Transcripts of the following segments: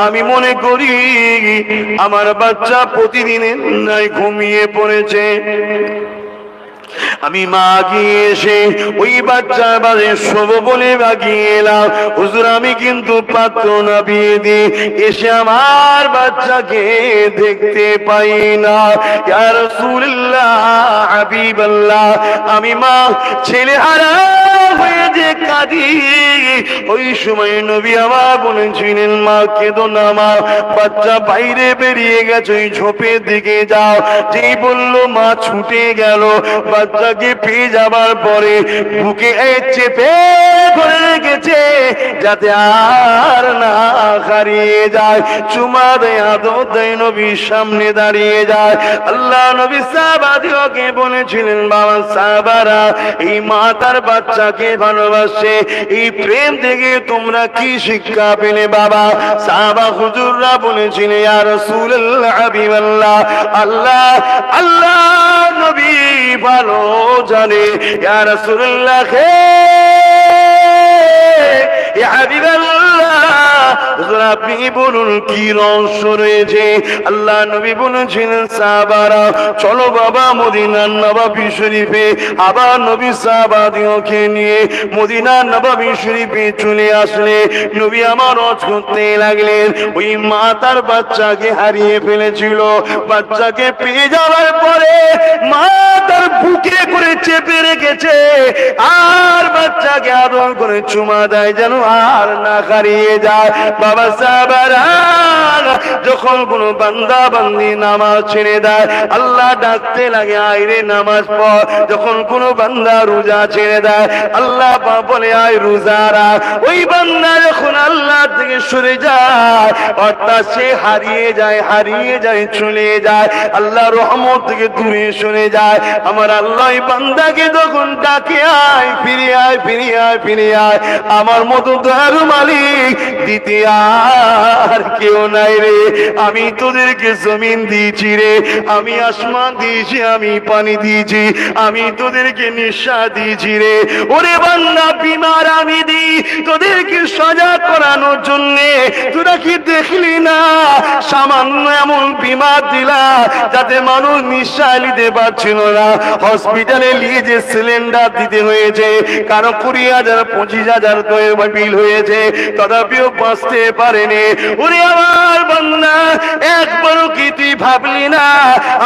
আমি মনে করি আমার বাচ্চা প্রতিদিনের নাই ঘুমিয়ে পড়েছে। আমি মা গিয়ে এসে ওই বাচ্চার বাড়ি শোবো বলে বাগিয়ে এলাম। হুজুর আমি কিন্তু পাত্র না বিয়ে দিয়ে এসে আমার বাচ্চাকে দেখতে পাই না। ইয়া রাসূলুল্লাহ হাবিবাল্লাহ, আমি মা ছেলে হারা হয়ে যে কাঁদি, ওই সময় নবী আমার বলেছিলেন মা কেঁদো না মা, বাচ্চা বাইরে বেরিয়ে গেছে, ওই ঝোপের দিকে যাও। যেই বললো মা ছুটে গেল। বাচ্চাকে পেয়ে যাবার পরে বুকে চেপে ধরে রেখেছে যাতে আর না হারিয়ে যায়। চুমা দেয়, আদর দেয়, নবীর সামনে দাঁড়িয়ে যায়। আল্লাহ নবী সাহাবাদেরকে বলেছিলেন বাবা সাহাবারা, এই মা তার বাচ্চাকে ভালোবাসে, এই প্রেম থেকে তোমরা কি শিক্ষা পেলে বাবা? সাহাবা হুজুররা বলেছিলেন ইয়া রাসূলুল্লাহ হাবিবাল্লাহ, আল্লাহ আল্লাহ নবী ভালো জানে ইয়া রাসূলুল্লাহ ইয়া হাবিবাল্লাহ, আপনি বলুন কি রহস্য রয়েছে? আল্লাহ নবী বলেছিলেন সাহাবারা চলো বাবা মদিনার নববী শরীফে। আবার নবী সাহাবাদিওকে নিয়ে মদিনার নববী শরীফে চলে আসলে নবী আমার হজ করতে লাগলেন। ওই মা তার বাচ্চাকে হারিয়ে ফেলেছিল। বাচ্চাকে পেয়ে যাওয়ার পরে মা তার বুকে করে চেপে রেখেছে আর বাচ্চাকে আদর করে চুমা দেয় যেন আর না হারিয়ে যায়। বাবা সাহাবারা যখন কোন বান্দা বান্দি নামাজ ছেড়ে দেয় আল্লাহ ডাকতে লাগে আইরে নামাজ পড়। যখন কোন বান্দা রোজা ছেড়ে দেয় আল্লাহ বলে আয় রোজারা। ওই বান্দা যখন আল্লাহ থেকে সরে যায় অর্থাৎ সে হারিয়ে যায় চলে যায়, আল্লাহ রহমত থেকে দূরে সরে যায়। আমার আল্লাহ বান্দাকে যখন ডাকে আয় ফিরে আয় ফিরে আয় ফিরে আয়, আমার মতো দয়ালু মালিক দিতে আর কেউ নাই রে। আমি তোদেরকে জমিন দিয়েছি রে, আমি আসমান দিয়েছি, আমি পানি দিয়েছি, আমি তোদেরকে নিঃশ্বাস দিয়েছি রে। ওরে বান্দা বিমার আমি দিই তোদেরকে সজাগ করানোর জন্যে। তোরা কি দেখলি না সামান্য এমন বিমার দিলা যাতে মানুষ নিঃশ্বাস নিতে পারছিল না, হসপিটালে নিয়ে যে সিলিন্ডার দিতে হয়েছে, কারো 20,000 25,000 বিল হয়েছে, তথাপিও বাঁচতে পারেনি। ওরে আমার বান্দা একবারও কি তুই ভাবলি না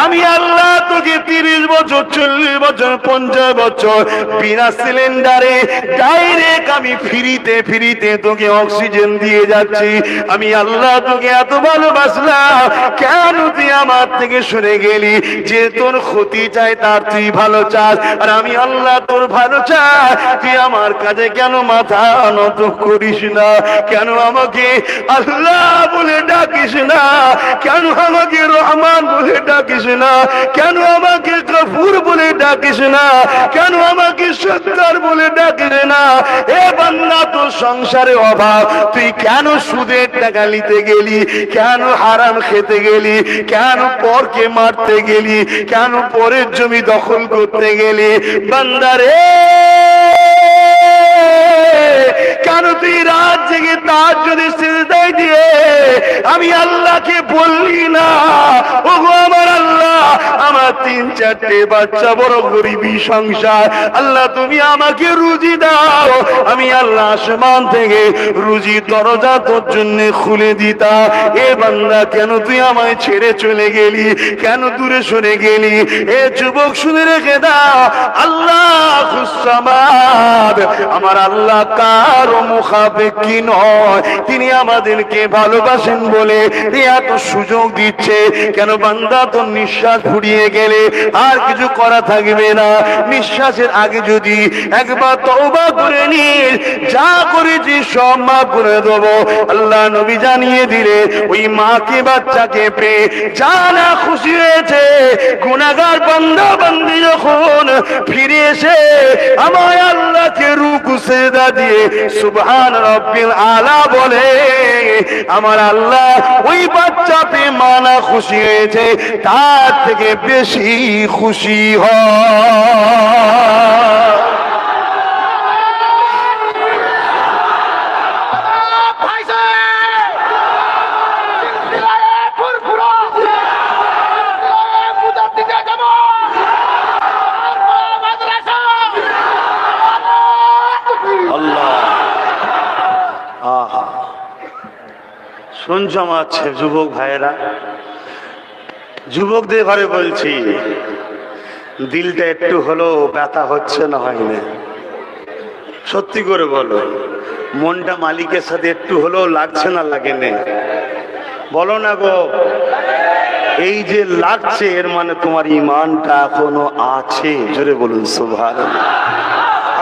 আমি আল্লাহ তোকে 30 বছর 40 বছর 50 বছর বিনা সিলিন্ডারে ডাইরেক্ট আমি ফ্রিতে তোকে অক্সিজেন দিয়ে যাচ্ছি। আমি আল্লাহ তোকে এত ভালোবাসলাম, কেন তুই আমার থেকে সরে গেলি? যে তোর ক্ষতি চাই তার তুই ভালো চাস, আর আমি আল্লাহ তোর ভালো চাই, তুই আমার কাছে কেন মাথা নত করিস না? কেন আমাকে আল্লাহ বলে ডাকিস না? কেন আমাকে রহমান বলে ডাকিস না? কেন আমাকে গফুর বলে ডাকিস না? কেন আমাকে সত্তার বলে ডাকিস না? এ বান্দা তোর সংসারে অভাব, তুই কেন সুদের টাকা নিতে গেলি? কেন হারাম খেতে গেলি? কেন পরকে মারতে গেলি? কেন পরের জমি দখল করতে গেলি? বান্দারে কেন তুই রাত জেগে তার যদি সিজদায় দিয়ে আমি আল্লাহকে বললি না ওগো আমার আল্লাহ আমার 3-4টে বাচ্চা, বড় গরিবী সংসার, আল্লাহ তুমি আমাকে রুজি দাও। আমি আল্লাহ আসমান থেকে রুজি দরজা তোর জন্য খুলে দিতা। এ বান্দা কেন তুই আমায় ছেড়ে চলে গেলি? কেন দূরে সরে গেলি? এ যুবক শুনে রেখে দাও, আল্লাহ খুসামাদ, আমার আল্লাহ কারো মুখাপেক্ষী নয়। তিনি আমাদেরকে ভালোবাসেন বলে এত সুযোগ দিচ্ছে। কেন বান্দা তোর নিঃশ্বাস ফুরিয়ে গেলে আর কিছু করা থাকবে না। নিঃশ্বাসের আগে যদি একবার তওবা করে নিস, যা করেছি সব মাফ করে দেবো। আল্লাহ নবী জানিয়ে দিলে ওই মাকে বাচ্চাকে পেয়ে যা না খুশি হয়েছে। গুনাহগার বান্দা বান্দি যখন ফিরে এসে আমায় আল্লাহকে রুকু সিজদা দিয়ে সুবহান রাব্বিল আলা বলে, আমার আল্লাহ ওই বাচ্চা পেয়ে মানা খুশি হয়েছে তার থেকে বেশি খুশি হয়। শুনছ আমার যুবক ভাইয়েরা, যুবকদের ঘরে বলছি, দিলটা একটু হলেও ব্যথা হচ্ছে না? হয়নি? সত্যি করে বলো, মনটা মালিকের সাথে একটু হলেও লাগছে না লাগেনি? বলো না গো। এই যে লাগছে এর মানে তোমার ইমানটা এখনো আছে। জোরে বলুন সুবহানাল্লাহ।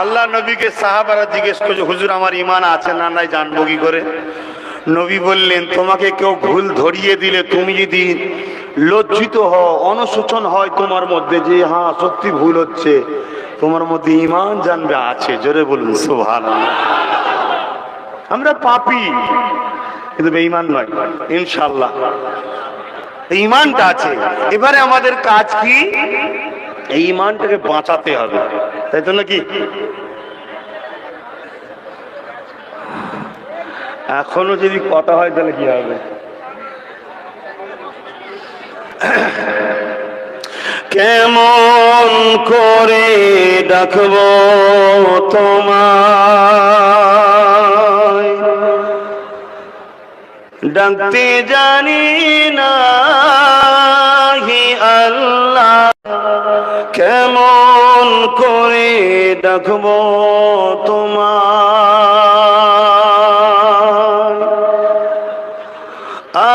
আল্লাহ নবীকে সাহাবারা জিজ্ঞেস করছে, হুজুর আমার ইমান আছে না নাই জানবো কি করে? নবী বললেন, তোমাকে কেউ ভুল ধরিয়ে দিলে তুমি যদি লজ্জিত হও, অনুশোচন হয় তোমার মধ্যে যে হ্যাঁ সত্যি ভুল হচ্ছে, তোমার মধ্যে ইমান জানবে আছে। জোরে বলুন সুবহানাল্লাহ। আমরা পাপী কিন্তু বেঈমান নয় ইনশাআল্লাহ, ইমানটা আছে। এবারে আমাদের কাজ কি? এই ইমানটাকে বাঁচাতে হবে, তাই তো নাকি? এখনো যদি কথা হয় তাহলে কি হবে? কেমন করে ডাকবো তোমায়, ডাকতে জানি না হি আল্লাহ, কেমন করে ডাকবো তোমায়।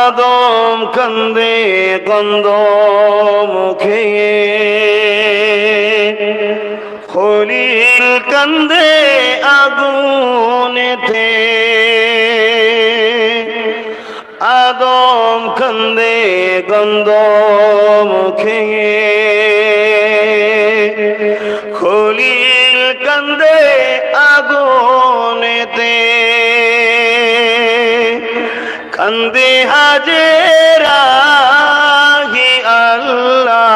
আদম কান্দে গন্ধ মুখে, খলিল কান্দে আগুনেতে, আদম কান্দে গন্ধ মুখে, খলিল কান্দে আগুনেতে, কান্দে হাজেরা হি আল্লাহ,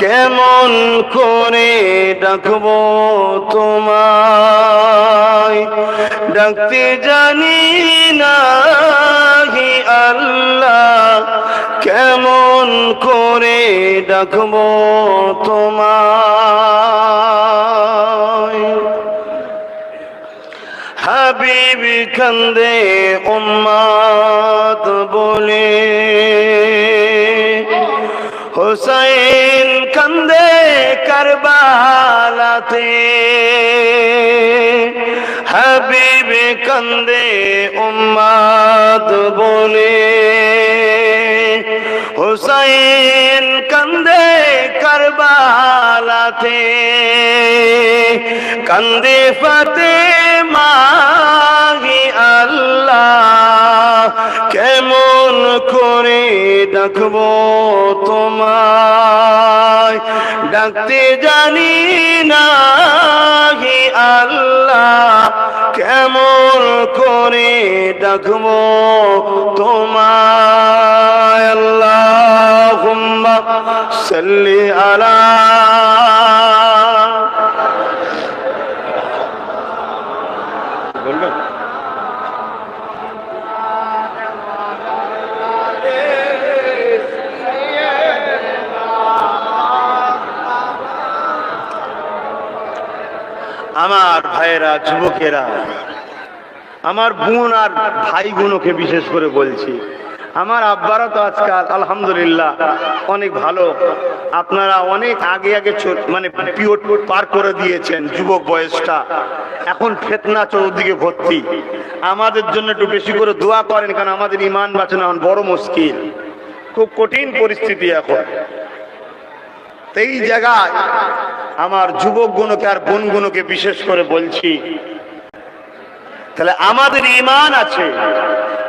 কেমন করে ডাকবো তোমায়, ডাকতে জানি না হি আল্লাহ, কেমন করে ডাকবো তোমায়। হাবিব কান্দে উম্মত বলে, হুসাইন কান্দে কারবালাতে, হাবিব কান্দে উম্মত বলে, হুসাইন কান্দে কারবালাতে, কান্দে ফাতেমা হি আল্লাহ, কেমন করে ডাকবো তোমায়, ডাকতে জানি না হি আল্লাহ, কেমন করে ডাকবো তোমায়। আল্লাহুম্মা সাল্লি আলা, বলবেন? আমার ভাইয়েরা, যুবকেরা, আমার বোন আর ভাই বোনকে বিশেষ করে বলছি, আমার আব্বারা তো আজকাল আলহামদুলিল্লাহ অনেক ভালো, আপনারা অনেক আগে আগে মানে পিরিয়ড পার করে দিয়েছেন, যুবক বয়সটা এখন ফিতনা চৌদিকে ভর্তি। আমাদের জন্য একটু বেশি করে দোয়া করেন, কারণ আমাদের ইমান বাঁচানো এখন বড় মুশকিল, খুব কঠিন পরিস্থিতি এখন। এই জায়গায় আমার যুবকগুলোকে আর বোনগুলোকে বিশেষ করে বলছি, তাহলে আমাদের ঈমান আছে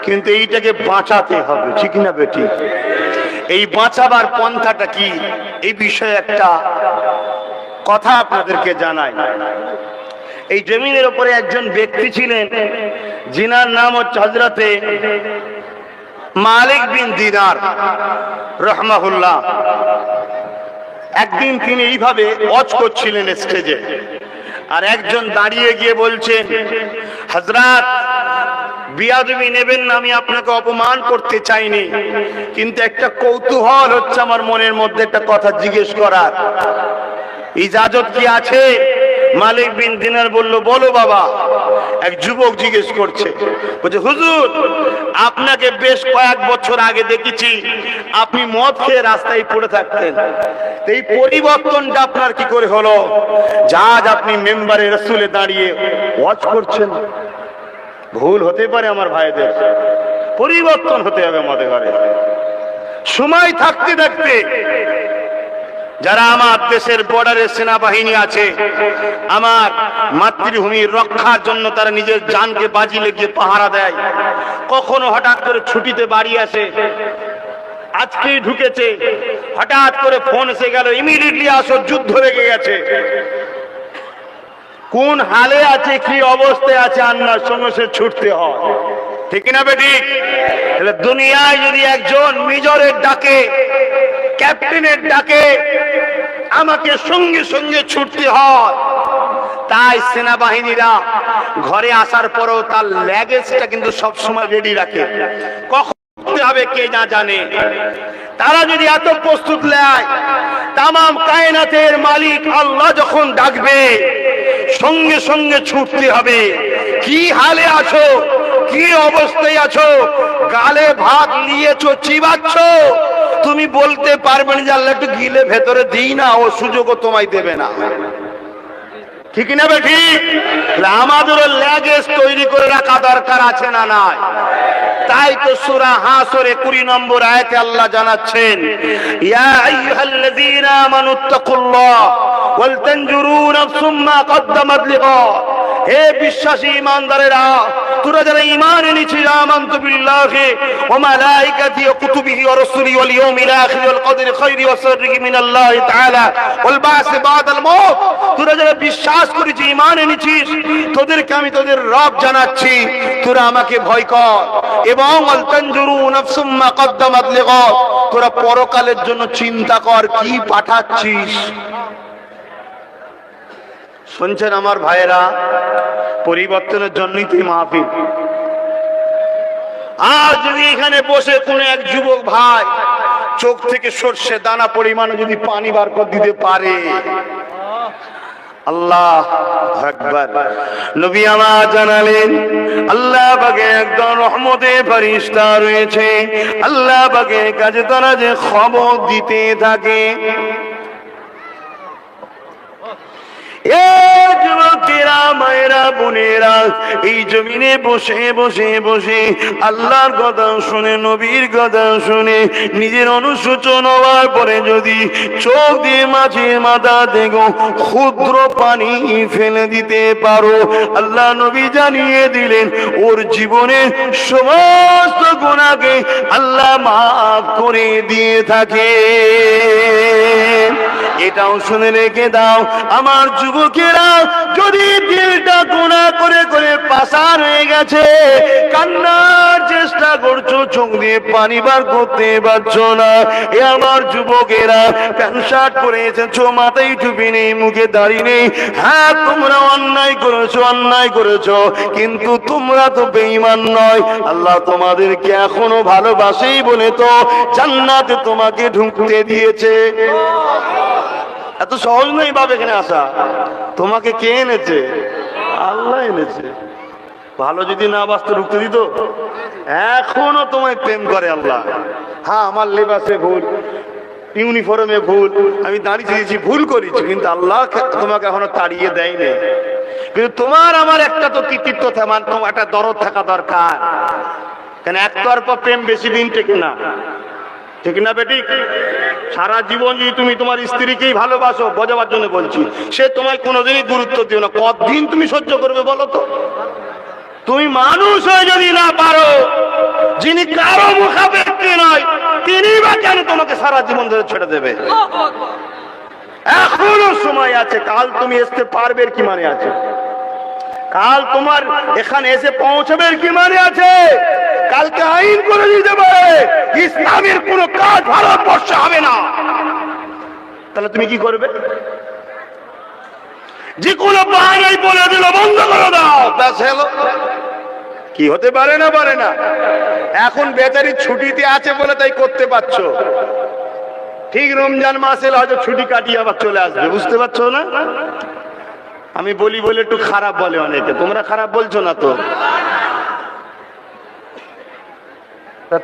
কিন্তু এইটাকে বাঁচাতে হবে, ঠিক না বেটি? এই বাঁচাবার পন্থাটা কি, এই বিষয়ে একটা কথা আপনাদেরকে জানাই। এই জমিনের উপরে একজন ব্যক্তি ছিলেন, যিনার নাম হচ্ছে হযরতে মালিক বিন দিনার রাহমাহুল্লাহ। একদিন তিনি এইভাবে ওয়াজ করছিলেন স্টেজে, আর একজন দাঁড়িয়ে গিয়ে বলছেন, হযরত বিয়াদবি নেবেন না, আমি আপনাকে অপমান করতে চাইনি, কিন্তু একটা কৌতূহল হচ্ছে আমার মনের মধ্যে একটা কথা জিজ্ঞেস করার, ইজাজত কি আছে? মালিক বিন দিনার বলল, বলো বাবা। এক যুবক জিজ্ঞেস করছে, বলছে হুজুর আপনাকে বেশ কয়েক বছর আগে দেখেছি আপনি মদ খেয়ে রাস্তায় পড়ে থাকতেন, এই পরিবর্তনটা আপনার কি করে হলো? যা আপনি মেম্বারে রাসূলে দাঁড়িয়ে ওয়াজ করছেন। ভুল হতে পারে আমার ভাইদের, পরিবর্তন হতে হবে আমাদের ঘরে। সময় থাকতে থাকতে যারা আমার দেশের বর্ডারে সেনাবাহিনী আছে, আমার মাতৃভূমির রক্ষার জন্য তারা নিজের জানকে বাজি লাগিয়ে পাহারা দেয়, কখনো হঠাৎ করে ছুটিতে বাড়ি আসে, আজকেই ঢুকেছে, হঠাৎ করে ফোন এসে গেল ইমিডিয়েটলি আসো যুদ্ধ লেগে গেছে, কোন হালে আছে কি অবস্থায় আছে আল্লাহর সঙ্গে সে ছুটতে হয়, ঠিক না বেঠিক? দুনিয়ায় যদি একজন মেজরের ডাকে, ক্যাপ্টেনের ডাকে আমাকে সঙ্গে সঙ্গে ছুটতে হয়, তাই সেনাবাহিনীরা ঘরে আসার পরও তার ল্যাগেজটা কিন্তু সবসময় রেডি রাখে, কখন হবে কে না জানে। তারা যদি এত প্রস্তুত নেয়, তামাম কায়নাতের মালিক আল্লাহ যখন ডাকবে সঙ্গে সঙ্গে ছুটতে হবে। কি হালে আছো, কি অবস্থায় আছো, গালে ভাত নিয়েছো, চিবাচ্ছ, তুমি বলতে পারবে না যে আল্লাহ একটু গিলে ভেতরে দিই না, ও সুযোগও তোমায় দেবে না, ঠিক না বেঠি? আমাদেরও ল্যাগেজ তৈরি করে রাখা দরকার আছে না নাই? তাই তো সূরা হাসরে 20 নম্বর আয়াতে আল্লাহ জানাচ্ছেন, ইয়া আইয়ুহাল্লাযীনা আমানুত্তাকুল্লাহ ওয়াল তানজুরু নাফসুম মা কদ্দামাত লিগাদ। হে বিশ্বাসী ঈমানদারেরা, তোরা যারা ঈমান এনেছিস, আমানতু বিল্লাহি ওয়া মালাইকাতিহি ওয়া কুতুবিহি ওয়া রাসূলিহি ওয়াল ইয়াউমিল আখির ওয়াল কদরি খাইরি ওয়া শাররিহি মিনাল্লাহি তাআলা ওয়াল বা'স বা'দাল মাউত। তোরা যারা বিশ্বাস করেছিস, ঈমান এনেছিস, তোদেরকে আমি তোদের রব জানাচ্ছি, তোরা আমাকে ভয় কর, এবং ওয়াল তানজুরু নাফসুম মা কদ্দামাত লিগাদ, তোরা পরকালের জন্য চিন্তা কর কি পাঠাচ্ছিস। শুনছেন আমার ভাইয়েরা, পরিবর্তনের জন্যই তুই মাহফিল। আর যদি এখানে বসে কোন এক যুবক ভাই চোখ থেকে সর্ষে দানা পরিমাণে যদি পানি বার করে দিতে পারে, আল্লাহ আকবার। নবী আমার জানালেন আল্লাহ পাকে একজন রহমতের ফেরেশতা রয়েছে, আল্লাহ পাকে কাছে তারা যে খবর দিতে থাকে। যুবকেরা, মায়েরা, বোনেরা, এই জমিনে বসে বসে বসে আল্লাহর কথা শুনে, নবীর কথা শুনে নিজের অনুশোচন হওয়ার পরে যদি চোখ দিয়ে মাঝে মাথা দেখো ক্ষুদ্র পানি ফেলে দিতে পারো, আল্লাহ নবী জানিয়ে দিলেন ওর জীবনের সমস্ত গুনাহকে আল্লাহ মাফ করে দিয়ে থাকে। এটাও শুনে রেখে দাও আমার যুবকেরা, যদি দিলটা গুনাহ করে করে পাষাণ হয়ে গেছে, কান্নার চেষ্টা করছো, চোখ দিয়ে পানি বার করতে পারছো না, এ আমার যুবকেরা, প্যান্ট শার্ট পরে এসেছো, মাথায় টুপি নেই, মুখে দাড়ি নেই, হ্যাঁ তোমরা অন্যায় করেছো, অন্যায় করেছো, কিন্তু তোমরা তো বেঈমান নয়, আল্লাহ তোমাদেরকে এখনো ভালোবাসেই বলে তো জান্নাতে তোমাকে ঢুকতে দিয়েছে। এত সহজ নয় বাবা এখানে আসা। তোমাকে কে এনেছে? আল্লাহ এনেছে। ভালো যদি না বাঁচতে ঢুকতে দিত? এখনো তোমায় প্রেম করে আল্লাহ। হ্যাঁ আমার লেবাসে ভুল, ইউনিফর্মে ভুল, আমি দাঁড়িয়ে দিয়েছি, ভুল করেছি, কিন্তু আল্লাহ তোমাকে এখনো তাড়িয়ে দেয়নি। কিন্তু তোমার আমার একটা তো কৃতিত্ব থাকা, তোমার একটা দরদ থাকা দরকার। কেন একতরফা প্রেম বেশি দিন টেকে না, ঠিক না বেটি? সারা জীবন যদি তুমি তোমার স্ত্রীকেই ভালোবাসো, বোঝাবার জন্য বলছি, সে তোমায় কোনোদিনই গুরুত্ব দিও না, কতদিন তুমি সহ্য করবে বলো তো? তুমি মানুষ হয়ে যদি না পারো, যিনি কারো মুখাপেক্ষী নয়, তিনি বা কেন তোমাকে সারা জীবন ধরে ছেড়ে দেবে? এখনো সময় আছে, কাল তুমি আসতে পারবে কি মানে আছে? কাল তোমার এখানে এসে পৌঁছবে কি মানে আছে? কালকে আইন করে দিতে পারে ইসলামের কোন কাজ ভারতবর্ষে হবে না, তাহলে তুমি কি করবে? যে কোনো বাহানাই বলে দিল বন্ধ করে দাও, ব্যাস হলো। কি হতে পারে না? পারে না। এখন বেচারি ছুটিতে আছে বলে তাই করতে পারছো, ঠিক রমজান মাসে হয়তো ছুটি কাটিয়ে আবার চলে আসবে, বুঝতে পারছো না? আমি বলি বলে একটু খারাপ বলে অনেকে, তোমরা খারাপ বলছো না তো?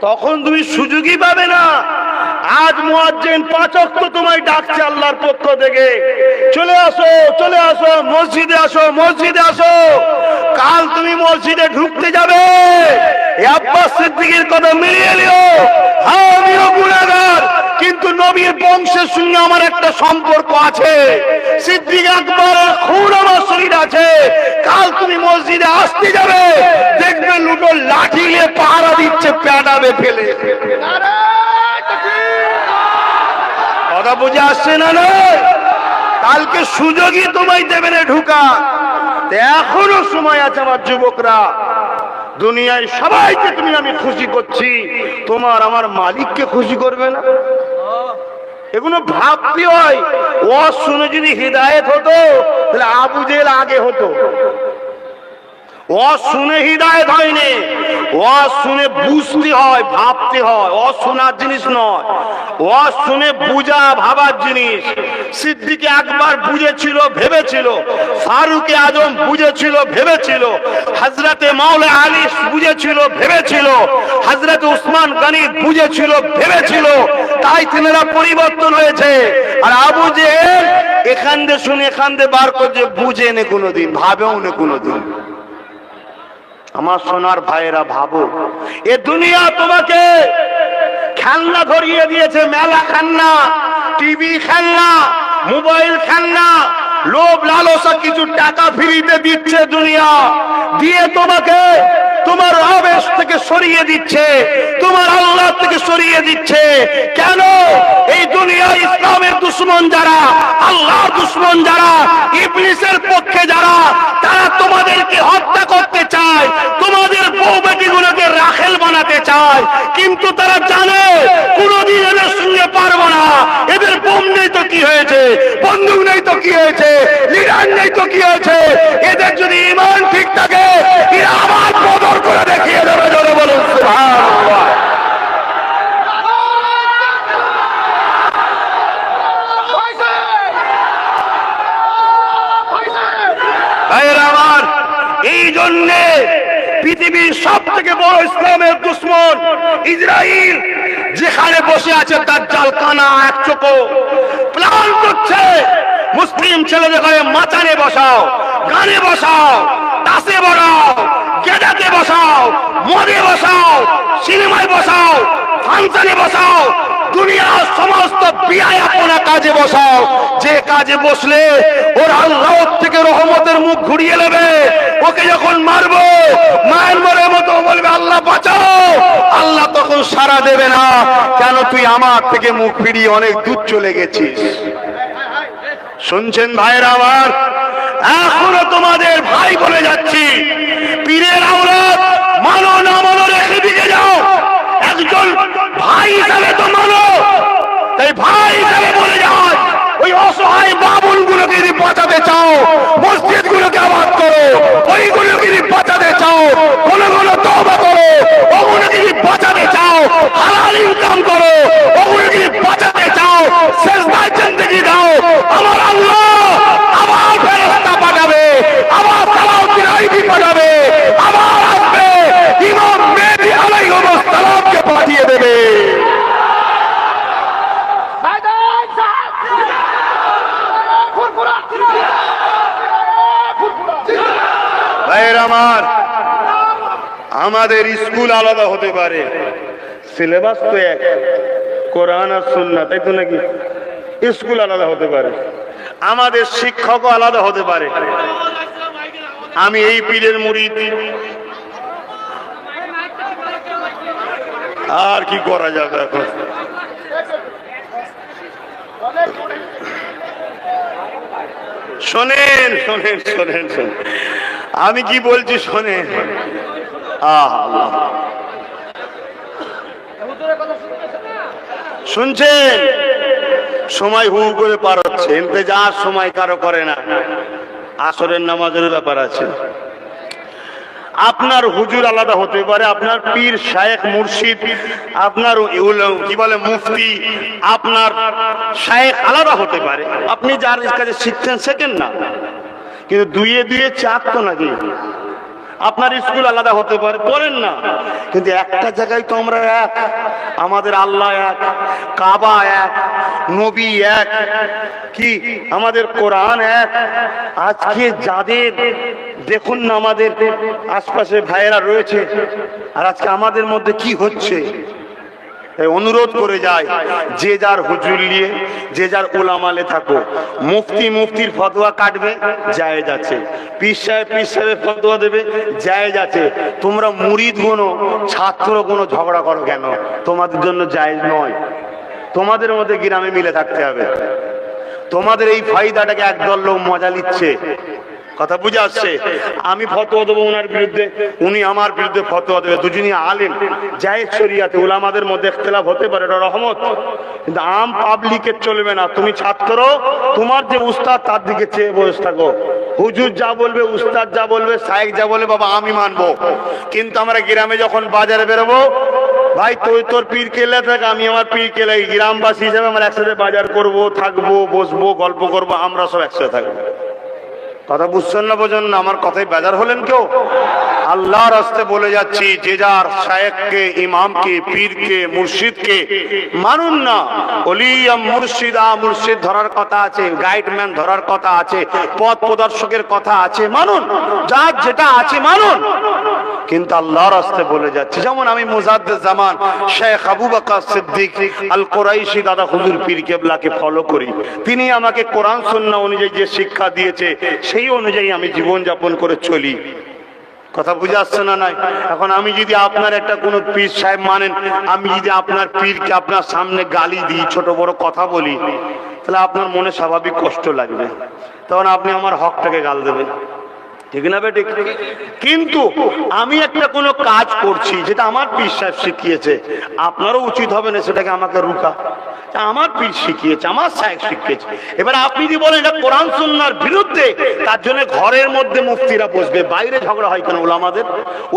তখন তুমি সুযোগই পাবে না। আজ মুয়াজ্জিন 5 ওয়াক্ত তোমায় ডাকছে আল্লাহর পক্ষ থেকে, চলে আসো চলে আসো, মসজিদে আসো মসজিদে আসো। কাল তুমি মসজিদে ঢুকতে যাবে, আব্বাস সিদ্দিকীর কথা মিলিয়ে নিও। হ্যাঁ, আমিও গুনাহগার, কিন্তু নবীর বংশের সঙ্গে আমার একটা সম্পর্ক আছে। সিদ্দিক আকবরের খুন আমার শরীরে আছে। কাল তুমি মসজিদে আসতে যাবে, দেখবে লুটো লাঠি নিয়ে পাহারা দিচ্ছে প্যাডাবে ফেলে। কথা বুঝে আসছে না? না, কালকে সুযোগই তোমায় দেবে না ঢুকা। এখনো সময় আছে আমার যুবকরা। দুনিয়ায় সবাইকে তুমি আমি খুশি করছি, তোমার আমার মালিককে খুশি করবে না? এগুলো ভাবতে হয়। ওয়াজ শুনে যদি হিদায়েত হতো তাহলে আবু জেহেল আগে হতো। ওয়াজ শুনে হিদায়েত হয়নি, ওয়াজ শুনে বুঝতে হয়, ভাবতে হয়। ওয়াজ শোনার জিনিস নয়, ওয়াজ শুনে বুঝা ভাবার জিনিস। সিদ্দিক আকবর বুঝেছিল, ভেবেছিল। ফারুক আজম বুঝেছিল, ভেবেছিল। হযরতে মাওলা আলী বুঝেছিল, ভেবেছিল। হযরতে উসমান গনি বুঝেছিল, ভেবেছিল। তাই তিনারা পরিবর্তন হয়েছে। আর আবু জেহেল এখান দিয়ে শুনে এখান দিয়ে বার করছে, বুঝে নে কোনোদিন, ভাবেও নে কোনোদিন। আমার সোনার ভাইয়েরা, ভাবো, এ দুনিয়া তোমাকে খেলনা ধরিয়ে দিয়েছে। মেলা খেলনা, টিভি খেলনা, মোবাইল খেলনা, লোভ লালসা কিছু টাকা ফ্রিতে দিচ্ছে দুনিয়া, দিয়ে তোমাকে তোমার আবেশ থেকে সরিয়ে দিচ্ছে, তোমার আল্লাহ থেকে সরিয়ে দিচ্ছে। কেন? এই দুনিয়া ইসলামের দুশমন যারা, আল্লাহর দুশমন যারা, ইবলিসের পক্ষে যারা, তারা তোমাদেরকে হত্যা করতে চায়, তোমাদের বউ বেটিগুলোকে রাখেল বানাতে চায়। কিন্তু তারা জানে কোনদিন এদের সঙ্গে পারবো না। এদের বোম নেই তো কি হয়েছে, বন্দুক নেই তো কি হয়েছে, লিডার নেই তো কি হয়েছে। এদের যদি ঈমান ঠিক থাকে, এরা আবার বদর করে দেখিয়ে দেবে। জোরে বলুন সুবহানাল্লাহ। ভাইয়েরা আমার, এই জন্যে পৃথিবীর সব থেকে বড় ইসলামের দুশমন ইসরাইল যেখানে বসে আছে, দাজ্জাল কানা এক চোখো প্ল্যান করছে মুসলিম ছেলেদের ঘরে মাচানে বসাও, গানে বসাও, তাসে বসাও, গেদাতে বসাও, মদে বসাও, সিনেমায় বসাও, ফাংশনে বসাও, দুনিয়ার সমস্ত বিয়াপনা কাজে বসাও। যে কাজে বসলে ওর আল্লাহ থেকে রহমতের মুখ ঘুরিয়ে নেবে। ওকে যখন মারবো, মায়ের মরের মতো বলবে আল্লাহ বাঁচাও, আল্লাহ তখন সাড়া দেবে না। কেন? তুই আমার থেকে মুখ ফিরিয়ে অনেক দূর চলে গেছিস। শুনছেন ভাইরা আমার? এখনো তোমাদের ভাই বলে যাচ্ছি, পীরের আওলাদ মানো না মানো রেখে দিকে যাও, একজন ভাই হিসাবে তো মানো। তাই ভাই হিসাবে বলে যায়, ওই অসহায় বাবুল গুলোকে যদি বাঁচাতে চাও, মসজিদ গুলোকে আবাদ করো। ওইগুলোকে যদি বাঁচাতে চাও, কোন কোন তওবা করো। ওগুলোকে যদি বাঁচাতে চাও, হালাল ইনকাম করো। ওগুলোকে যদি বাঁচাতে চাও, সেজদায় জিন্দেগি দাও। আমার আল্লাহ আবার ফেরেশতা পাঠাবে, আবার সালাউদ্দিন আইবি পাঠাবে, আবার আসবে ইমাম মেহদী আলাইহিস সালামকে পাঠিয়ে দেবে। ভাইয়ের আমার, আমাদের স্কুল আলাদা হতে পারে, সিলেবাস তো এক, কোরআন আর সুন্নাহ, তাই তো নাকি? স্কুল আলাদা হতে পারে, আমাদের শিক্ষকও আলাদা হতে পারে। আমি এই পীরের মুরিদ, আর কি করা যাবে এখন? শোনেন শোনেন শোনেন শোনেন, আমি কি বলছি শোনেন। শুনছেন? সময় হু করে পার হচ্ছে, ইন্তেজার সময় কারো করে না। আসরের নামাজের ব্যাপার আছে। আপনার হুজুর আলাদা হতে পারে, আপনার পীর শায়েখ মুর্শিদ, আপনার কি বলে মুফতি, আপনার শায়েখ আলাদা হতে পারে। আপনি যার কাছে শিখছেন শেখেন না, কিন্তু দুইয়ে দুইয়ে চার তো নাকি? আপনার স্কুল আলাদা হতে পারে, করেন না, কিন্তু একটা জায়গায় তো আমরা এক। আমাদের আল্লাহ এক, কাবা এক, নবী এক, কি আমাদের কোরআন এক। আজকে যাদের দেখুন না আমাদের আশপাশে ভাইয়েরা রয়েছে, আর আজকে আমাদের মধ্যে কি হচ্ছে, অনুরোধ করে যায় যে যার হুজুর নিয়ে যে যার ওলামালে থাকো। মুফতি মুফতির ফতোয়া কাটবে, জায়েজ আছে। পীর সাহেবের ফতোয়া দেবে, জায়েজ আছে। তোমরা মুরিদ গুনো ছাত্র কোনো ঝগড়া করো কেন? তোমাদের জন্য জায়েজ নয়। তোমাদের মধ্যে গ্রামে মিলে থাকতে হবে। তোমাদের এই ফায়দাটাকে একদল লোক মজা নিচ্ছে। কথা বুঝে আসছে? আমি ফতোয়া দেবো ওনার বিরুদ্ধে, উনি আমার বিরুদ্ধে ফতোয়া দেবে, দুজনই আলেম, জায়েজ শরিয়াতে। ওলামাদের মধ্যে ইখতিলাফ হতে পারে, এটা রহমত, কিন্তু আম পাবলিকের চলবে না। তুমি ছাত্র, তোমার যে উস্তাদ তার দিকে চেয়ে বসে থাকো। হুজুর যা বলবে, উস্তাদ যা বলবে, শায়েখ যা বলবে, বাবা আমি মানবো। কিন্তু আমরা গ্রামে যখন বাজারে বেরোবো, ভাই তুই তোর পীর কেল্লা থাক, আমি আমার পীর কেল্লা। গ্রামবাসী হিসেবে আমরা একসাথে বাজার করবো, থাকবো, বসবো, গল্প করবো, আমরা সব একসাথে থাকবো। কথা বুঝছেন না, বোঝেন না? আমার কথাই বেজার হলেন কেউ? আল্লাহর রাস্তে বলে যাচ্ছি, যে যার শায়েখকে, ইমামকে, পীরকে, মুর্শিদকে মানুন না। ওলিয়া মুর্শিদা, মুর্শিদ ধরার কথা আছে, গাইডম্যান ধরার কথা আছে, পথ প্রদর্শকের কথা আছে, মানুন। যার যেটা আছে মানুন। কিন্তু আল্লাহর রাস্তে বলে যাচ্ছি, যেমন আমি মুজাদ্দিদ জামান শেখ আবু বকর সিদ্দিক আল কুরাইশি দাদা হুজুর পীর কেবলাকে ফলো করি। তিনি আমাকে কোরআন সুন্নাহ অনুযায়ী যে শিক্ষা দিয়েছে, সেই অনুযায়ী আমি জীবন যাপন করে চলি। কথা বুঝে আসছে না? নাই। এখন আমি যদি আপনার একটা কোনো পীর সাহেব মানেন, আমি যদি আপনার পীরকে আপনার সামনে গালি দিই, ছোট বড় কথা বলি, তাহলে আপনার মনে স্বাভাবিক কষ্ট লাগবে। তখন আপনি আমার হকটাকে গাল দেবেন, ঠিক না বেটি? কিন্তু আমি একটা কোনো কাজ করছি যেটা আমার পীর সাহেব শিখিয়েছে, আপনারও উচিত হবে না সেটাকে আমাকে রুকা। আমার পীর শিখিয়েছে, আমার সাহেব শিখিয়েছে। এবার আপনি যদি বলেন এটা কোরআন সুন্নাহর বিরুদ্ধে, তার জন্য ঘরের মধ্যে মুফতিরা বসবে। বাইরে ঝগড়া হয় কেন?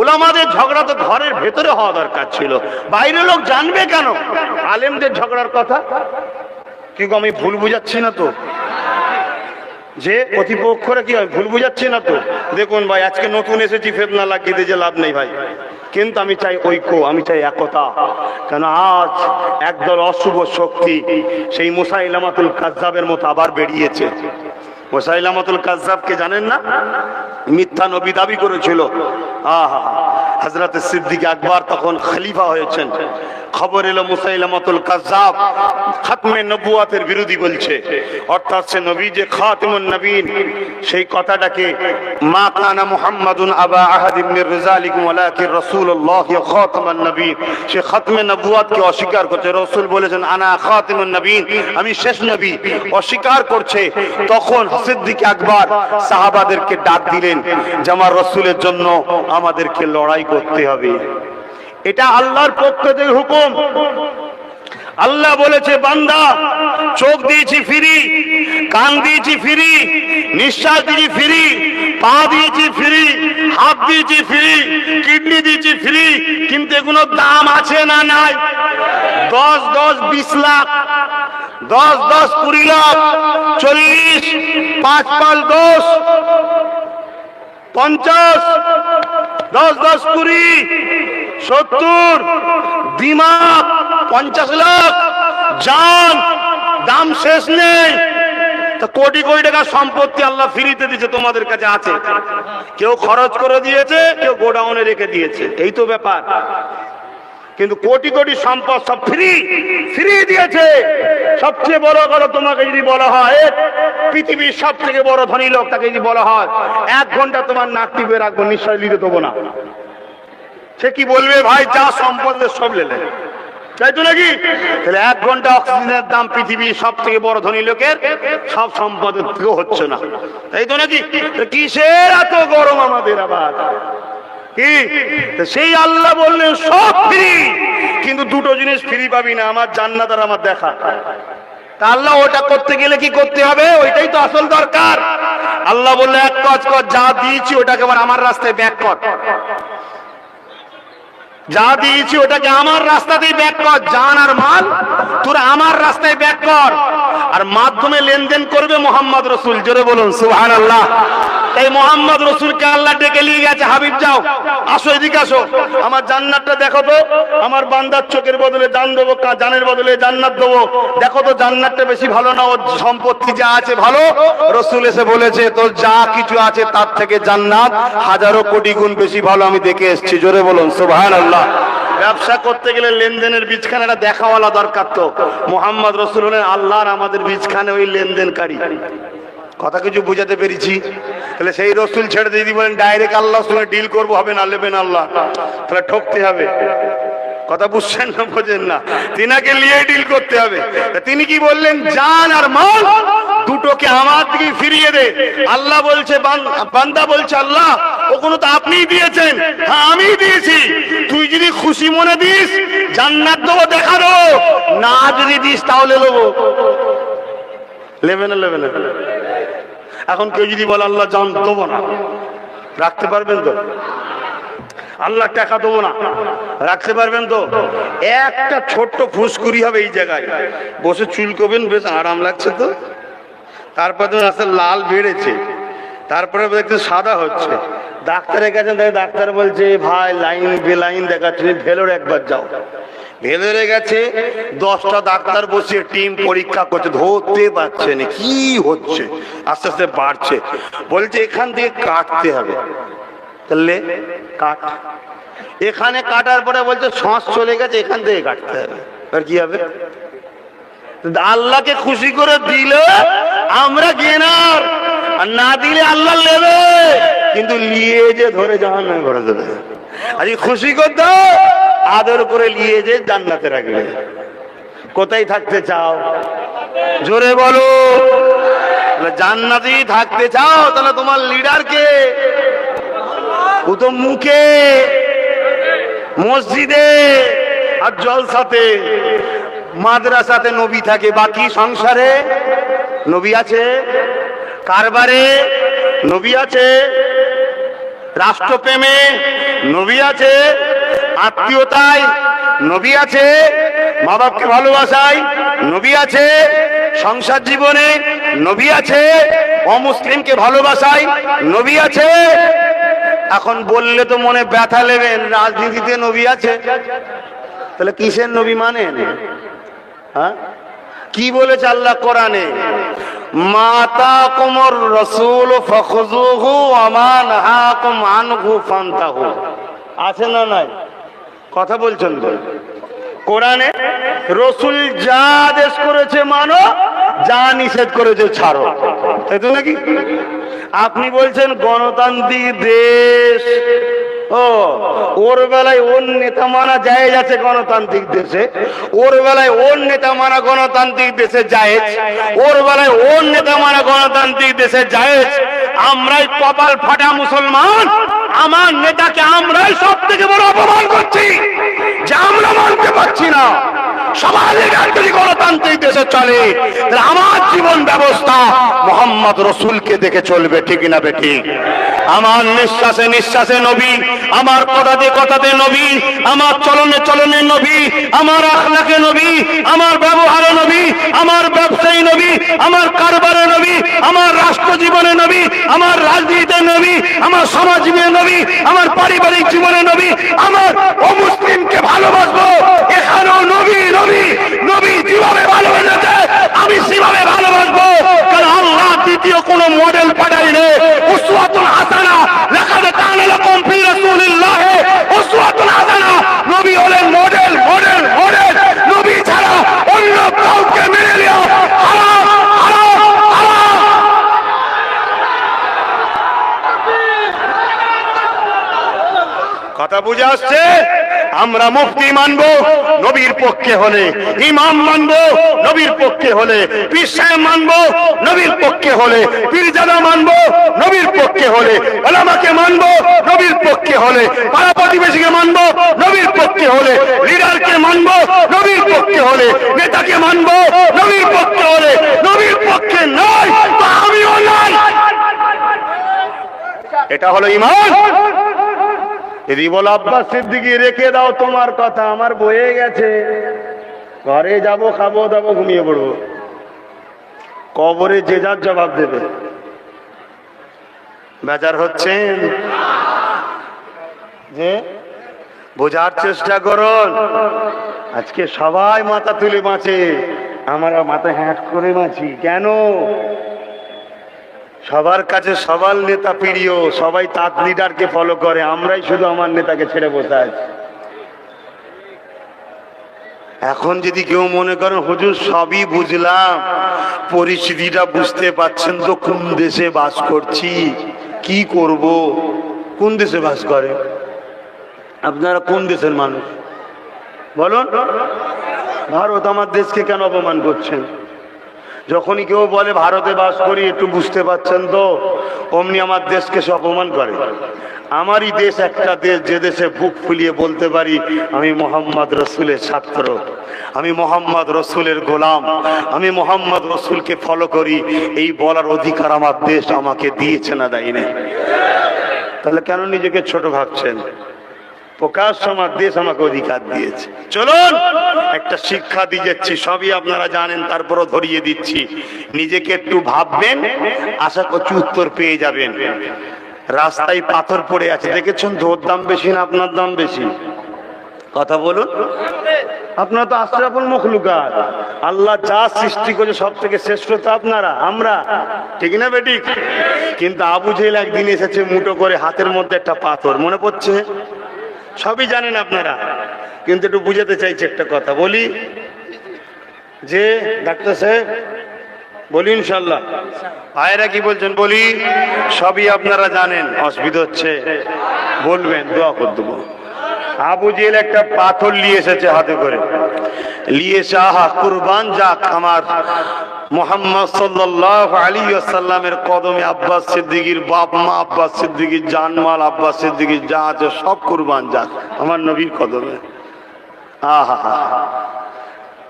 ওলামাদের ঝগড়া তো ঘরের ভেতরে হওয়া দরকার ছিল। বাইরে লোক জানবে কেন আলেমদের ঝগড়ার কথা? কিন্তু আমি ভুল বুঝাচ্ছি না তো? যে প্রতিপক্ষরা কি হয়, ভুল বুঝাচ্ছি না তো? দেখুন ভাই, আজকে নতুন এসেছি, ফেতনা লাগিয়ে দিয়ে যে লাভ নেই ভাই। কিন্তু আমি চাই ঐক্য, আমি চাই একতা। কেন আজ একদল অশুভ শক্তি সেই মুসাইলামাতুল কাজ্জাবের মতো আবার বেরিয়েছে। মুসাইলামাতুল কাজ্জাবকে জানেন না? মিথ্যা নবী দাবি করেছিল। হযরত সিদ্দিক আকবর তখন খলিফা হয়েছেন। খবর এলো মুসাইলামাতুল কাজ্জাব খাতমে নবুয়াতের বিরোধী বলছে, অর্থাৎ সে নবী যে খাতিমুন নবীন, সেই কথাটাকে মা কানা মুহাম্মাদুন আবা আহাদিম মির রিজালিকুম ওয়ালাকিন রাসূলুল্লাহ ওয়া খাতামান নবীন, সে খাতমে নবুয়াতকে অস্বীকার করছে। রাসূল বলেছেন আনা খাতিমুন নবীন, আমি শেষ নবী, অস্বীকার করছে। তখন সিদ্দিক আকবর সাহাবাদেরকে ডাক দিলেন যে আমার রাসূলের জন্য আমাদেরকে লড়াই করতে হবে। এটা আল্লাহর পক্ষ থেকে হুকুম। আল্লাহ বলেছে বান্দা, চোখ দিয়েছি ফ্রি, কান দিয়েছি ফ্রি, নিঃশ্বাস দিয়েছি ফ্রি, পা দিয়েছি ফ্রি, হাত দিয়েছি ফ্রি, কিডনি দিয়েছি ফ্রি, কিন্তু এগুলো দাম আছে না নাই? 10-10 20 লাখ, 10-10 20 লাখ, 40, 5-5 10, 50, 10-10 20, 70, দিমাগ 50 লাখ, জান দাম শেষ নেই। তা কোটি কোটি টাকা সম্পত্তি আল্লাহ ফ্রিতে দিয়েছে, তোমাদের কাছে আছে। কেউ খরচ করে দিয়েছে, কেউ গোডাউনে রেখে দিয়েছে, এই তো ব্যাপার। কিন্তু কোটি কোটি সম্পদ সব ফ্রি দিয়েছে। সবচেয়ে বড় কথা, তোমাকে যদি বলা হয় পৃথিবীর সব থেকে বড় ধনী লোক, তাকে যদি বলা হয় 1 ঘন্টা তোমার নাক টিপে রাখবো, নিশ্চয় নিতে দেবো না। সে কি বলবে? ভাই যা সম্পদ সব লেলে, তাই তো নাকি? তাহলে 1 ঘন্টা অক্সিজেনের দাম পৃথিবীর সব থেকে বড় ধনী লোকের সব সম্পদের থেকেও হচ্ছে না, তাই তো নাকি? কিসের এত গরম আমাদের আবার? কি সেই আল্লাহ বললেন সব ফ্রি, কিন্তু দুটো জিনিস ফ্রি পাবি না, আমার জান্নাত আর আমার দেখা। তা আল্লাহ ওটা করতে গেলে কি করতে হবে? ওইটাই তো আসল দরকার। আল্লাহ বললে এক কাজ কর, যা দিয়েছি ওটাকে আবার আমার রাস্তায় ব্যাক কর। যা দিয়েছি ওটাকে আমার রাস্তাতেই ব্যাক কর। জান আর মাল তোরা আমার রাস্তায় ব্যাক কর। আর মাধ্যমে লেনদেন করবে মোহাম্মদ রসুল। জোরে বলুন সুবহানাল্লাহ। এই মোহাম্মদ রসুলকে আল্লাহ ডেকে নিয়ে গেছে, হাবিব যাও, আসো এদিকে আসো, আমার জান্নাতটা দেখো তো, আমার বান্দার চোখের বদলে জান দেবো, জানের বদলে জান্নাত দেবো, দেখো তো জান্নাতটা বেশি ভালো না ওর সম্পত্তি যা আছে ভালো? রসুল এসে বলেছে তোর যা কিছু আছে তার থেকে জান্নাত হাজারো কোটি গুণ বেশি ভালো, আমি দেখে এসেছি। জোরে বলুন সুবহানাল্লাহ। ব্যবসা করতে গেলে লেনদেনের বীজখানেটা দেখাওয়ালা দরকার। তো মোহাম্মদ রসুল হলেন আল্লাহর আমাদের বীজখানে ওই লেনদেনকারী। কথা কিছু বুঝাতে পেরেছি? তাহলে সেই রসুল ছেড়ে দিয়ে বলেন ডাইরেক্ট আল্লাহর সঙ্গে ডিল করবো, হবে না, নেবেন আল্লাহ, তাহলে ঠকতে হবে। কথা বুঝছেন না, বোঝেন না? তিনাকে নিয়ে ডিল করতে হবে। তিনি কি বললেন? জান আর মাল দুটোকে আমার দিকে ফিরিয়ে দে। আল্লাহ বলছে, বান্দা বলছে আল্লাহ ওগুলো তো আপনিই দিয়েছেন। হ্যাঁ আমিই দিয়েছি, তুই যদি খুশি মনে দিস জান্নাত দেবো, দেখা দেবো, না যদি দিস তাহলে নেবো। নেবে না? নেবে না? এখন কেউ যদি বলে আল্লাহ জান দেবো না, রাখতে পারবেন তো? আল্লাহ টাকা দেবো না, রাখতে পারবেন তো? একটা ছোট্ট ফুসকুড়ি হবে এই জায়গায়, বসে চুলকবেন, বেশ আরাম লাগছে তো। তারপরে রাস্তা লাল বেড়েছে, তারপরে দেখতে সাদা হচ্ছে, ডাক্তারের কাছে ডাক্তার বলছে ভাই লাইন বেলাইন দেখাচ্ছে, ভেলোরে একবার যাও। ভেলোরে গেছে, 10টা ডাক্তার বসে টিম পরীক্ষা করছে, ধরতে পারছে না কি হচ্ছে, আস্তে আস্তে বাড়ছে। বলছে এখান থেকে কাটতে হবে, তাহলে কাট। এখানে কাটার পরে বলছে শ্বাস চলে গেছে, এখান থেকে কাটতে হবে, আর কি হবে? আল্লাহকে খুশি করে দিলে আমরা গেনার, আর না দিলে আল্লাহ নেবে, কিন্তু নিয়ে যে ধরে জাহান্নামে ভরে দেবে। আজ খুশি করতে আদর করে নিয়ে যে জান্নাতে রাখবে। কোথায় থাকতে চাও? জোরে বলো। জান্নাতেই থাকতে চাও, তাহলে তোমার লিডার কে? ও তো মুখে, মসজিদে আর জলসাতে, মাদ্রাসাতে নবী থাকে, বাকি সংসারে নবী আছে, কারবারে নবী আছে, রাষ্ট্রপ্রেমে নবী আছে, আত্মীয়তায় নবী আছে, মা বাপকে ভালোবাসায় নবী আছে, সংসার জীবনে নবী আছে, অমুসলিমকে ভালোবাসায় নবী আছে। এখন বললে তো মনে ব্যথা নেবেন, রাজনীতিতে নবী আছে, তাহলে কিসের নবী মানেন? হ্যাঁ, কি বলেছে আল্লাহ কোরআনে? মাতা কুমর রাসূল ফাখুযুহু ওয়া মা নাহাকুম আনহু ফান্তাহু। আছে না নাই? কথা বলছেন তো? কোরআনে রসুল যা আদেশ করেছে মানো, যা নিষেধ করেছে ছাড়ো, তাই তো নাকি? আপনি বলছেন গণতান্ত্রিক দেশ, ও ওর বেলায় ওর নেতা মানা জায়েজ আছে গণতান্ত্রিক দেশে, ওর বেলায় ওর নেতা মানা গণতান্ত্রিক দেশে জায়েজ, ওর বেলায় ওর নেতা মানা গণতান্ত্রিক দেশে জায়েজ। আমরাই কপাল ফাটা মুসলমান, আমার নেতাকে আমরাই সব থেকে বড় অপমান করছি যে আমরা মানতে পারছি না। সবার লিডার যদি গণতান্ত্রিক দেশে চলে, তাহলে আমার জীবন ব্যবস্থা মোহাম্মদ রসুলকে দেখে চলবে, ঠিক না বেঠিক? আমার নিঃশ্বাসে নিঃশ্বাসে নবী, আমার কথাতে কথাতে নবী, আমার চলনে চলনে নবী, আমার আখলাকে নবী, আমার ব্যবহারে নবী, আমার ব্যবসায়ী নবী, আমার কারবারে নবী, আমার রাষ্ট্র জীবনে নবী, আমার রাজনীতিতে নবী, আমার সমাজ জীবনে নবী, আমার পারিবারিক জীবনে নবী, আমার অমুসলিমকে ভালোবাসবো, এখানেও নবী নবী নবী যেভাবে ভালোবেসেছে আমি সেভাবে ভালোবাসবো। কারণ আল্লাহ দ্বিতীয় কোন মডেল পাঠাইলে উসওয়াতুন হাসানা, লাকাদ কানা লাকুম ফি রাসূলিল্লাহ উসওয়াতুন হাসানা। নবী হলেন মডেল, মডেল, মডেল। নবী ছাড়া অন্য কাউকে মেনে নিও হারাম, হারাম, হারাম। কথা বুঝে আসছে? আমরা মুফতি মানবো নবীর পক্ষে হলে, ইমাম মানবো নবীর পক্ষে হলে, পীর সাহেব মানবো নবীর পক্ষে হলে, পীরজাদা মানবো নবীর পক্ষে হলে, ওলামাকে মানবো নবীর পক্ষে হলে, পাড়া প্রতিবেশীকে মানবো নবীর পক্ষে হলে, লিডারকে মানবো নবীর পক্ষে হলে, নেতাকে মানবো নবীর পক্ষে হলে। নবীর পক্ষে নয় তো আমিও নয়। এটা হলো ঈমান। যদি বলো আব্বাস সিদ্দিকী রেখে দাও তোমার কথা, আমার বয়ে গেছে, ঘরে যাব, খাবো দাবো, ঘুমিয়ে পড়বো, কবরে যে যার জবাব দেবে। বেজার হচ্ছেন যে বোঝার চেষ্টা করুন। আজকে সবাই মাথা তুলে বাঁচে, আমরা মাথা হ্যাট করে বাঁচি কেন? সবার কাছে সবার নেতা প্রিয়, সবাই তার লিডারকে ফলো করে, আমরাই শুধু আমার নেতাকে ছেড়ে বসে আছি। এখন যদি কেউ মনে করেন হুজুর সবই বুঝলাম, পরিস্থিতিটা বুঝতে পারছেন তো কোন দেশে বাস করছি, কি করব? কোন দেশে বাস করে? আপনারা কোন দেশের মানুষ বলুন? ভারত আমার দেশকে কেন অপমান করছেন? যখনই কেউ বলে ভারতে বাস করি, একটু বুঝতে পারছেন তো, অমনি আমার দেশকে সে অপমান করে। আমারই দেশ একটা দেশ, যে দেশে বুক ফুলিয়ে বলতে পারি আমি মোহাম্মদ রসুলের ছাত্র, আমি মোহাম্মদ রসুলের গোলাম, আমি মোহাম্মদ রসুলকে ফলো করি, এই বলার অধিকার আমার দেশ আমাকে দিয়েছে না দেয়নি? তাহলে কেন নিজেকে ছোট ভাবছেন? প্রকাশ আমার দেশ আমাকে অধিকার দিয়েছে। চলুন একটা শিক্ষা দিয়ে যাচ্ছি, সবই আপনারা জানেন, তারপরও ধরিয়ে দিচ্ছি। নিজেকে একটু ভাববেন, আশা করছি উত্তর পেয়ে যাবেন। রাস্তায় পাথর পড়ে আছে, দেখেছেন তো? ওর দাম বেশি না আপনার দাম বেশি? কথা বলুন। আপনারা তো আশরাফুল মখলুকাত, আল্লাহ যা সৃষ্টি করেছে সব থেকে শ্রেষ্ঠ তো আপনারা, আমরা, ঠিক না বেঠিক? কিন্তু আবু জেহেল একদিন এসেছে মুঠো করে, হাতের মধ্যে একটা পাথর, মনে পড়ছে? সবই জানেন আপনারা, কিন্তু একটু বুঝাতে চাইছি একটা কথা বলি, যে ডাক্তার সাহেব বলি ইনশাল্লাহ, ভাইরা কি বলছেন বলি? সবই আপনারা জানেন, অসুবিধা হচ্ছে বলবেন, দোয়া করে দেবো। আবু জেহেল একটা পাথর নিয়ে এসেছে হাতে করে, নিয়ে এসে আহা কুরবান যাক আমার মুহাম্মদ সাল্লাল্লাহু আলাইহি ওয়াসাল্লামের কদমে আব্বাস সিদ্দিকীর বাপ মা আব্বাস সিদ্দিকীর জানমাল আব্বাস সিদ্দিকীর যা আছে সব কুরবান যাক আমার নবীর কদমে। আহা,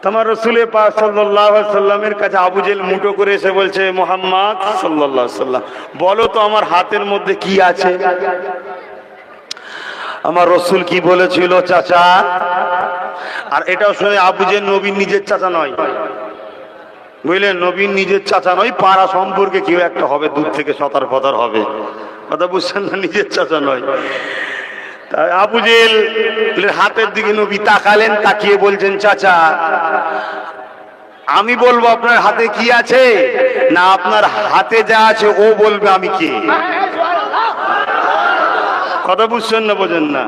তোমার রসুলের পাক সাল্লাল্লাহু আলাইহি ওয়াসাল্লামের কাছে আবু জেহেল মুঠো করে এসে বলছে, মুহাম্মদ সাল্লাল্লাহু আলাইহি ওয়াসাল্লাম বলো তো আমার হাতের মধ্যে কি আছে? আমার রসুল কি বলেছিল চাচা? আর এটাও শুনে আবু জেহেল নবীর নিজের চাচা নয়, বুঝলেন? নবীর নিজের চাচা নয়, পাড়া সম্পর্কে কেউ একটা হবে, দূর থেকে সতার ফতার হবে, কথা বুঝছেন না? নিজের চাচা নয়। আবু জেহেল হাতের দিকে নবী তাকালেন, তাকিয়ে বলছেন, চাচা আমি বলবো আপনার হাতে কি আছে, না আপনার হাতে যা আছে ও বলবে আমি কে? কথা বুঝছেন না? বোঝেন না?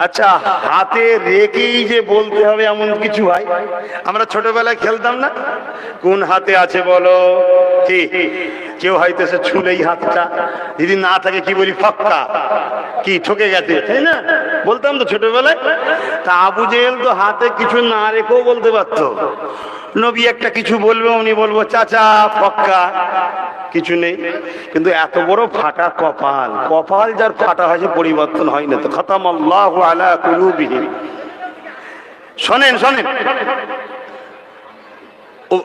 আচ্ছা, হাতে রেখেই যে বলতে হবে এমন কিছু হয়? আমরা ছোটবেলায় খেলতাম না, কোন হাতে আছে বলো, কি কেউ হয়তো সে ছুলেই হাতটা, যদি না থাকে কি বলি, ফাক্কা, কি ঠকে গেছে, তাই না? বলতাম তো ছোটবেলায়। তা আবু জেহেল তো হাতে কিছু না রেখেও বলতে পারতো। নবী একটা কিছু বলবে, উনি বলবো চাচা ফক্কা, কিছু নেই। কিন্তু এত বড় ফাটা কপাল, কপাল যার ফাটা হয়েছে পরিবর্তন হয় না তো। খাতামাল্লাহু আলা কুলুবিহিম। শোনেন শোনেন, ও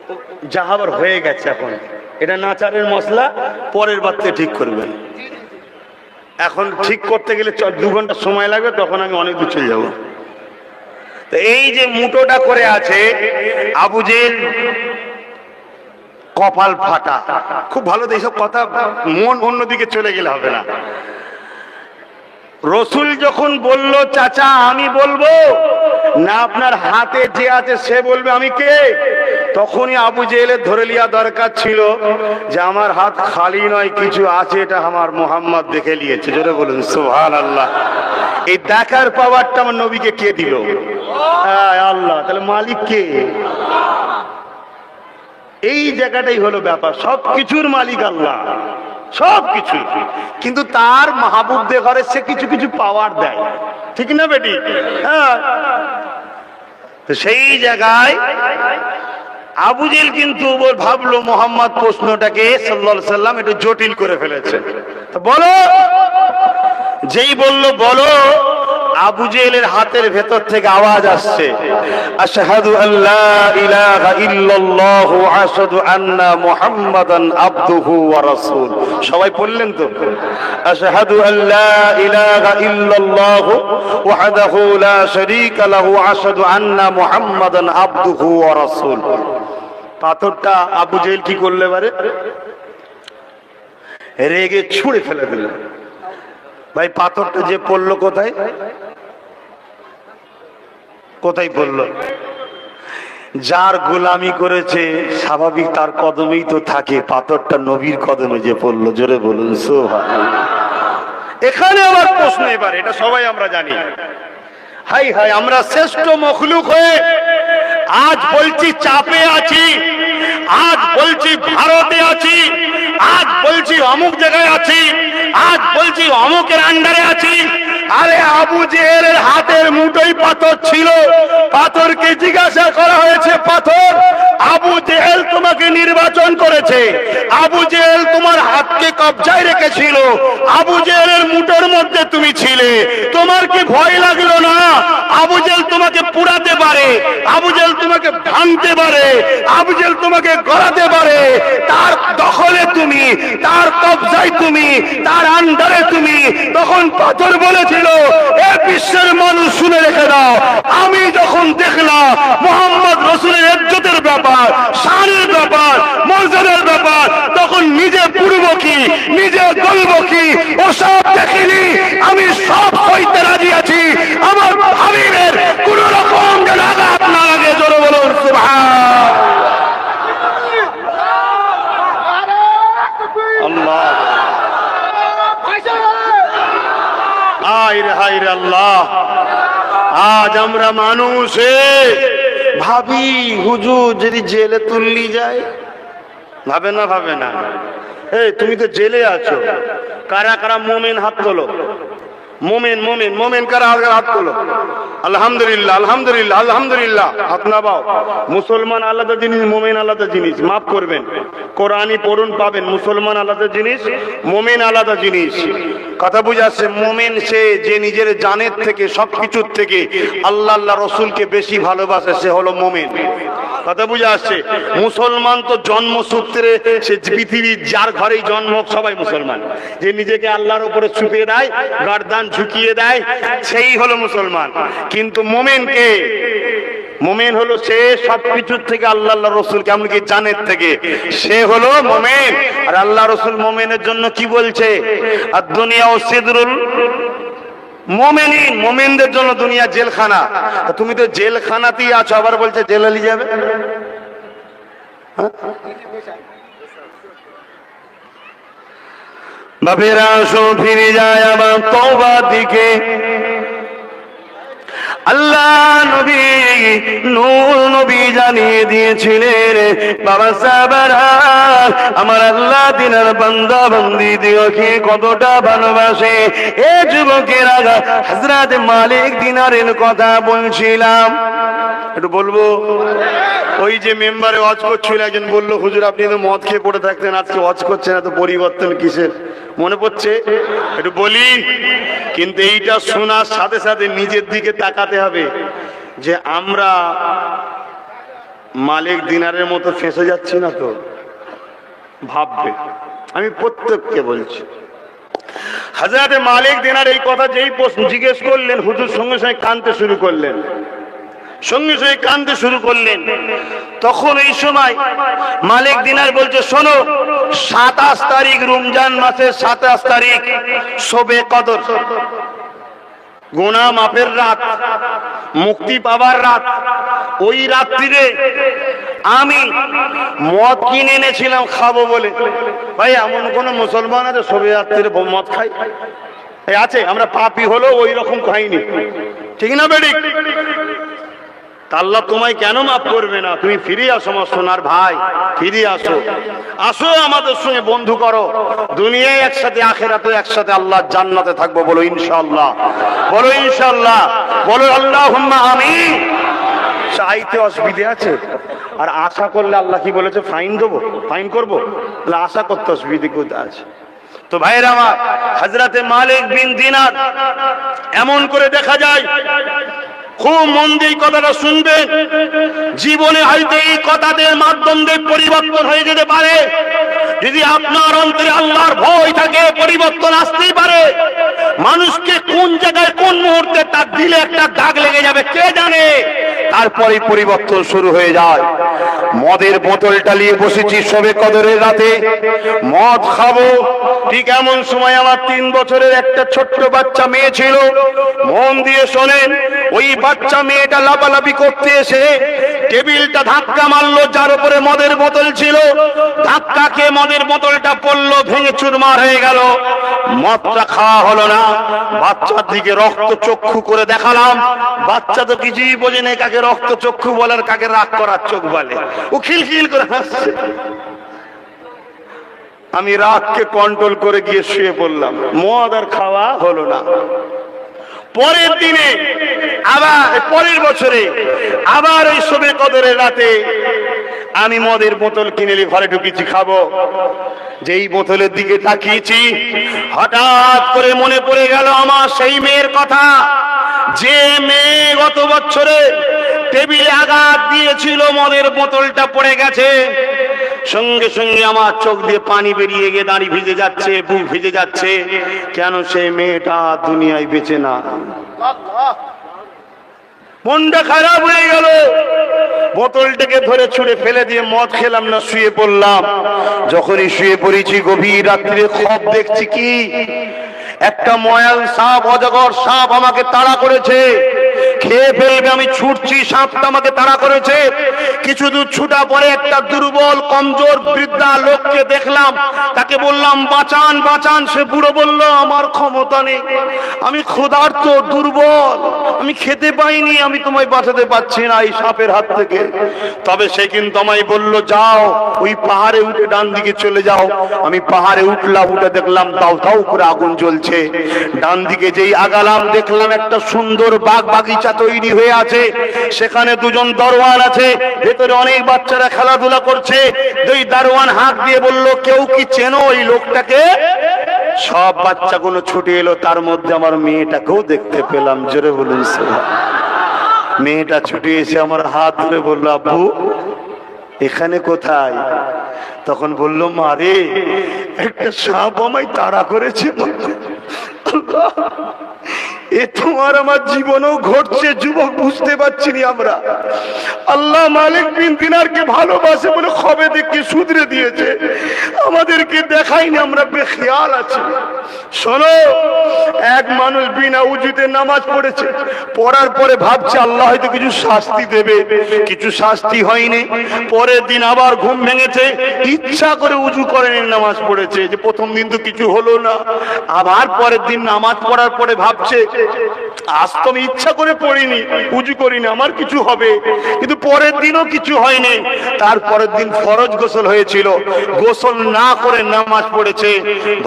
জাহাবার হয়ে গেছে, এখন এটা নাচারের মশলা, পরের বারতে ঠিক করবেন। এখন ঠিক করতে গেলে 2 ঘন্টা সময় লাগবে, তখন আমি অনেক দূর চলে যাবো। তো এই যে মুঠোটা করে আছে আবু জেহেল, কপাল ফাটা, খুব ভালো। এইসব কথা মন অন্যদিকে চলে গেলে হবে না। রসুল যখন বলল চাচা আমি বলবো না আপনার হাতে যে আছে সে বলবে আমি কে, তখনই আবু জেহেলের ধরে লিয়া দরকার ছিল যে আমার হাত খালি নয়, কিছু আছে, এটা আমার মোহাম্মদ দেখে নিয়েছে। জোরে বলুন সুবহানাল্লাহ। এই দেখার পাওয়ারটা আমার নবীকে কে দিল? আল্লাহ। তাহলে মালিক কে? এই জায়গাটাই হলো ব্যাপার, সবকিছুর মালিক আল্লাহ, সবকিছু। কিন্তু তার মাহবুবদের ঘরে সে কিছু কিছু পাওয়ার দেয়, ঠিক না বেটি? হ্যাঁ। তো সেই জায়গায় আবু জেহেল কিন্তু ভাবলো মোহাম্মদ প্রশ্নটাকে সাল্লাল্লাহু আলাইহি সাল্লাম একটু জটিল করে ফেলেছে। তো বলো, যেই বললো বলো, আবু জেহেলের হাতের ভেতর থেকে আওয়াজ আসছে, আশহাদু আল্লা ইলাহা ইল্লাল্লাহু ওয়া আশহাদু আন্না মুহাম্মাদান আবদুহু ওয়া রাসূল। সবাই পড়লেন তো? আশহাদু আল্লা ইলাহা ইল্লাল্লাহু ওয়াহদাহু লা শারীকা লাহু ওয়া আশহাদু আন্না মুহাম্মাদান আবদুহু ওয়া রাসূল। পাথরটা আবু জেহেল কি করলে পারে? রেগে ছুঁড়ে ফেলে দিল। ভাই পাথরটা যে পড়লো কোথায়? কোথায় পড়লো? যার গোলামি করেছে স্বাভাবিক তার কদমেই তো থাকে, পাথরটা নবীর কদমে যে পড়লো। জোরে বলুন সুবহানাল্লাহ। এখানে আবার প্রশ্ন, এবার এটা সবাই আমরা জানি, হাই হাই আমরা শ্রেষ্ঠ মখলুক হয়ে আজ বলছি চাপে আছি, আজ বলছি ভারতে আছি, আজ বলছি অমুক জায়গায় আছি, আজ বলছি অমুকের আন্ডারে আছি। আরে আবু জেহেলের হাতের মুঠোই পাথর ছিল, পাথরকে জিজ্ঞাসা করা হয়েছে, পাথর আবু জেহেল তোমাকে নির্বাচন করেছে, আবু জেহেল তোমার হাতকে কবজায় রেখেছিল, আবু জেহেলের মুঠোর মধ্যে তুমি ছিলে, তোমার কি ভয় লাগলো না? আবু জেহেল তোমাকে পুড়াতে পারে, আবু জেহেল তোমাকে ভাঙতে পারে, আবু জেহেল তোমাকে গড়াতে পারে, তার দখলে তুমি, তার কবজায় তুমি, তার আন্ডারে তুমি। তখন পাথর বলেছিল, এ বিশ্বের মানুষ শুনে রেখে দাও, আমি যখন দেখলাম মুহাম্মদ রাসূলের ইজ্জতের ব্যাপার, শানের ব্যাপার, মর্যাদার ব্যাপার, তখন নিজে পুড়ব কি, নিজে গলব কি ওসব দেখিনি, আমি সব হইতে রাজি আছি। আমার হাবিবের কোন রকম যেন আঘাত না লাগে। জোরে বলুন সুবহানাল্লাহ। আল্লাহ, আজ আমরা মানুষে ভাবি হুজুর যদি জেলে তুললি যায়, ভাবে না? ভাবে না? এই তুমি তো জেলে আছো, কারা কারা মোমেন হাত তোলো, মোমেন মোমেন মোমেন কারা হাত তোলো। আলহামদুলিল্লাহ আলহামদুলিল্লাহ আলহামদুলিল্লাহ। হাত নামাও। মুসলমান আলাদা জিনিস, মোমেন আলাদা জিনিস, মাফ করবেন, কোরআনই পড়ুন পাবেন। মুসলমান আলাদা জিনিস, মোমেন আলাদা জিনিস। কথা বুঝাচ্ছে? মোমেন সে যে নিজের জানের থেকে, সবকিছুর থেকে আল্লাহ আল্লাহ রসুলকে বেশি ভালোবাসে, সে হলো মোমেন। কথা বুঝে আসছে? মুসলমান তো জন্মসূত্রে, সে পৃথিবীর যার ঘরেই জন্ম হোক সবাই মুসলমান, যে নিজেকে আল্লাহর উপরে ছুপিয়ে দেয়, গর্দান ঝুঁকিয়ে দেয়, সেই হলো মুসলমান। কিন্তু মোমেন কে? মোমেন হলো সে সবকিছুর থেকে আল্লাহ আল্লাহ রসুলকে, এমনকি জানের থেকে, সে হলো মোমেন। আর আল্লাহ রসুল মোমেনের জন্য কি বলছে? আর দুনিয়া ও সিদরুল মোমেনিন, মোমেনদের জন্য দুনিয়া জেলখানা। তুমি তো জেলখানাতেই আছো, আবার বলছে জেলে যাবে। বাপেরা আসো, ফিরে যায় আবার তওবার দিকে। আল্লাহ নবী নূর নবী জানিয়ে দিয়েছিলেন, বাবা সাহাবারা, আমার আল্লাহ দিনের বান্দা বান্দি দিওকে কতটা ভালোবাসে। এ যুবকেরা, হযরত মালিক দিনারের কথা বলছিলাম, একটু বলবো। ওই যে মেম্বারে ওয়াজ করছিল, একজন বললো, হুজুর আপনি তো মদ খেয়ে পড়ে থাকতেন, আজকে ওয়াজ করছেন, এত পরিবর্তন কিসের? মনে পড়ছে? একটু বলি। কিন্তু এইটা শোনার সাথে সাথে নিজের দিকে তাকাতে হবে যে আমরা মালিক দিনারের মতো ফেঁসে যাচ্ছি না তো? ভাববে। আমি প্রত্যেককে বলছি, হযরত মালিক দিনার এই কথা যেই প্রশ্ন জিজ্ঞেস করলেন, হুজুর সঙ্গে সঙ্গে কাঁদতে শুরু করলেন, সঙ্গে সঙ্গে কাঁদতে শুরু করলেন। তখন এই সময় মালিক দিনার বলছে, শোনো, 27 তারিখ রমজান মাসের 27 তারিখ শবে কদর, গুনাহ মাফের রাত, মুক্তি পাবার রাত। ওই রাত্রিরে আমি মদ কিনে এনেছিলাম খাবো বলে। ভাই এমন কোন মুসলমান আছে শবে রাত্রিরে মদ খাই? আছে? আমরা পাপী হলো ওই রকম খাইনি, ঠিক না বেড়ি? আল্লাহ তোমায় কেন মাফ করবে না? তুমি ফিরে আসো আমার সোনার ভাই, ফিরে আসো, আসো আমাদের সঙ্গে বন্ধু করো, দুনিয়ায় একসাথে, আখিরাতে একসাথে, আল্লাহ জান্নাতে থাকবো। বলো ইনশাআল্লাহ, বলো ইনশাআল্লাহ, বলো আল্লাহুম্মা আমিন। চাইতে অসুবিধা আছে? আর আশা করলে আল্লাহ কি বলেছে? ফাইন দেবো, ফাইন করবো। আশা করতে অসুবিধা কোথায় আছে? তো ভাইরা আমার, হযরতে মালিক বিন দিনার, এমন করে দেখা যায়, খুব মন দিয়ে কথাটা শুনবেন, জীবনে হয়তো এই কথাদের মাধ্যম দিয়ে পরিবর্তন হয়ে যেতে পারে। যদি আপনার অন্তরে আল্লাহর ভয় থাকে পরিবর্তন আসতেই পারে। মানুষকে কোন জায়গায় কোন মুহূর্তে তার দিলে একটা দাগ লেগে যাবে কে জানে, তারপরে পরিবর্তন শুরু হয়ে যায়। মদের বোতলটা নিয়ে বসেছি শবে কদরের রাতে, মদ খাবো। ঠিক এমন সময় আমার 3 বছরের একটা ছোট্ট বাচ্চা মেয়ে ছিল। মন দিয়ে শোনেন, ওই বাচ্চা মেয়েটা লাফালাফি করতে এসে টেবিলটা ধাক্কা মারলো, যার উপরে মদের বোতল ছিল। ধাক্কা খেয়ে মদের বোতলটা পড়লো, ভেঙে চুরমার হয়ে গেল। মদটা খাওয়া হলো না। বাচ্চার দিকে রক্ত চক্ষু করে দেখালাম। বাচ্চা তো কিছুই বোঝে না কাকে রক্ত চক্ষু বলে আর কাকে রাগ করার চোখ বলে। ও খিলখিল করে হাসছে। আমি রাগকে কন্ট্রোল করে গিয়ে শুয়ে পড়লাম। মদ আর খাওয়া হলো না। পরের দিনে আবার, পরের বছরে আবার ওই শবে কদরের রাতে আমি মদের বোতল কিনে নিয়ে ঘরে ঢুকেছি খাবো। যেই বোতলের দিকে তাকিয়েছি, হঠাৎ করে মনে পড়ে গেল আমার সেই মেয়ের কথা, যে মেয়ে গত বছরে টেবিলে আঘাত দিয়েছিল, মদের বোতলটা পড়ে গেছে। সঙ্গে সঙ্গে আমার চোখ দিয়ে পানি বেরিয়ে গিয়ে দাঁড়ি ভিজে যাচ্ছে, বুক ভিজে যাচ্ছে। কেন সেই মেয়েটা দুনিয়ায় বেঁচে না? মনটা খারাপ হয়ে গেল। বোতলটাকে ধরে ছুঁড়ে ফেলে দিয়ে মদ খেলাম না, শুয়ে পড়লাম। যখনই শুয়ে পড়েছি, গভীর রাত্রে খব দেখছি কি একটা ময়াল সাপ, অজগর সাপ আমাকে তাড়া করেছে, খেয়ে ফেলবে। আমি ছুটছি, সাপটা আমাকে তাড়া করেছে। কিছু দূর ছুটা পরে একটা দুর্বল কমজোর বৃদ্ধা লোককে দেখলাম। তাকে বললাম বাঁচান বাঁচান। সে বুড়ো বলল আমার ক্ষমতা নেই, আমি ক্ষুধার্ত, দুর্বল, আমি খেতে পাইনি, আমি তোমায় বাঁচাতে পারছি না এই সাপের হাত থেকে। তবে সে কিন্তু আমায় বলল যাও ওই পাহাড়ে উঠে ডান দিকে চলে যাও। আমি পাহাড়ে উঠলাম, উঠে দেখলাম দাউ দাউ করে আগুন জ্বলছে। ডান দিকে যেই আগালাম, দেখলাম একটা সুন্দর বাগ বাগিচা তৈরি হয়ে আছে। সেখানে দুজন দরওয়ান আছে, ভেতরে অনেক বাচ্চারা খেলাধুলা করছে। দুই দারোয়ান হাত দিয়ে বলল কেউ কি চেনো ওই লোকটাকে? সব বাচ্চাগুলো ছুটে এলো, তার মধ্যে আমার মেয়েটাকেও দেখতে পেলাম। জোরে বলুন সুবহানাল্লাহ। মেয়েটা ছুটে এসে আমার হাত ধরে বলল আব্বু এখানে কোথায়? তখন বলল মা রে, একটা সাপ আমায় তাড়া করেছে। আল্লাহ, এ তোমার আমার জীবনেও ঘটছে যুবক, বুঝতে পারছি না আমরা। আল্লাহ মালিক বিন দিনারকে ভালোবাসে বলে খবে দেখে শুধরে দিয়েছে, আমাদেরকে দেখাইনি, আমরা বেখেয়াল আছি। শোনো, এক মানুষ বিনা উজুতে নামাজ পড়েছে, পড়ার পরে ভাবছে আল্লাহ হয়তো কিছু শাস্তি দেবে, কিছু শাস্তি হয়নি। পরের দিন আবার ঘুম ভেঙেছে, ইচ্ছা করে উজু করেনি, নামাজ পড়েছে যে প্রথম দিন তো কিছু হলো না। আবার পরের দিন নামাজ পড়ার পরে ভাবছে আজ তো আমি ইচ্ছা করে পড়িনি, উজু করিনি, আমার কিছু হবে, কিন্তু পরের দিনও কিছু হয়নি। তারপরের দিন ফরজ গোসল হয়েছিল, গোসল না করে নামাজ পড়েছে।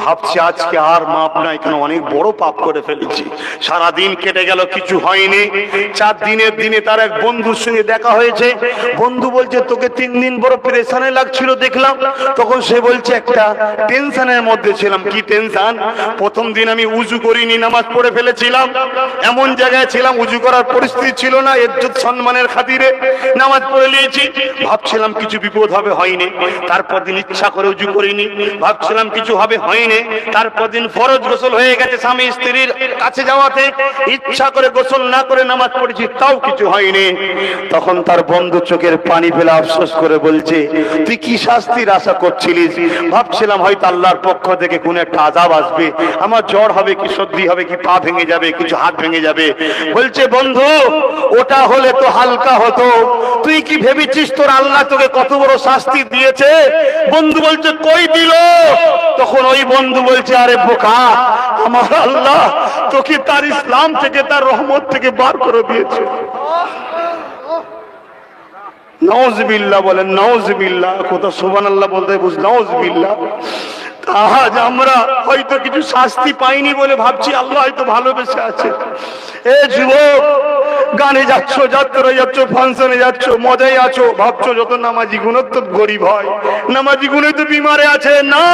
ভাবছে আজকে আর মাপ নাই, কেন অনেক বড় পাপ করে ফেলেছি। সারা দিন কেটে গেল, কিছু হয়নি। 4 দিনের দিনে তার এক বন্ধুর সঙ্গে দেখা হয়েছে। বন্ধু বলছে তোকে 3 দিন বড় পেরেশানে লাগছিল দেখলাম। তখন সে বলছে একটা টেনশনের মধ্যে ছিলাম। কি টেনশন? প্রথম দিন আমি উজু করিনি, নামাজ পড়ে ফেলেছিলাম, এমন জায়গায় ছিলাম উজু করার পরিস্থিতি ছিল না, ইজ্জত সম্মানের খাতিরে নামাজ পড়ে নিয়েছি, ভাবছিলাম কিছু বিপদ হবে, হয়নি। তারপর দিন ইচ্ছা করে উজু করিনি, ভাবছিলাম কিছু হবে, হয়নি। তারপর দিন ফরজ গোসল হয়ে গেছে, স্বামী স্ত্রীর কাছে যাওয়াতে ইচ্ছা করে গোসল না করে নামাজ পড়েছি, তাও কিছু হয়নি। তখন তার বন্ধু চোখের পানি ফেলে আফসোস করে বলছে তুই কি শাস্তির আশা করছিলিস? ভাবছিলাম হয়তো আল্লাহর পক্ষ থেকে কোন একটা আযাব আসবে, আমার জ্বর হবে, কি সর্দি হবে, কি পা ভেঙে যাবে, কিছু হাত ভেঙে যাবে। বলছে বন্ধু ওটা হলে তো হালকা হতো, তুই কি ভেবেছিস তোর আল্লাহ তোকে কত বড় শাস্তি দিয়েছে? বন্ধু বলছে কই দিল? তখন ওই বন্ধু বলছে আরে বোকা, আমার আল্লাহ তোকে তার ইসলাম থেকে, তার রহমত থেকে বার করে দিয়েছে। নাউজুবিল্লাহ বলেন, নাউজুবিল্লাহ। কোথা সুবহানাল্লাহ বলতে বুঝ, নাউজুবিল্লাহ। আজ আমরা হয়তো কিছু শাস্তি পাইনি বলে ভাবছি আল্লাহ হয়তো ভালোবেসে আছে। এ যুবক, গানে যাচ্ছ, যাত্রায় যাচ্ছ, ফাংশনে যাচ্ছ, মজায় আছো, ভাবছো যত নামাজি গুণ তো গরিব হয়, নামাজি গুণে তো বিমারে আছে। না,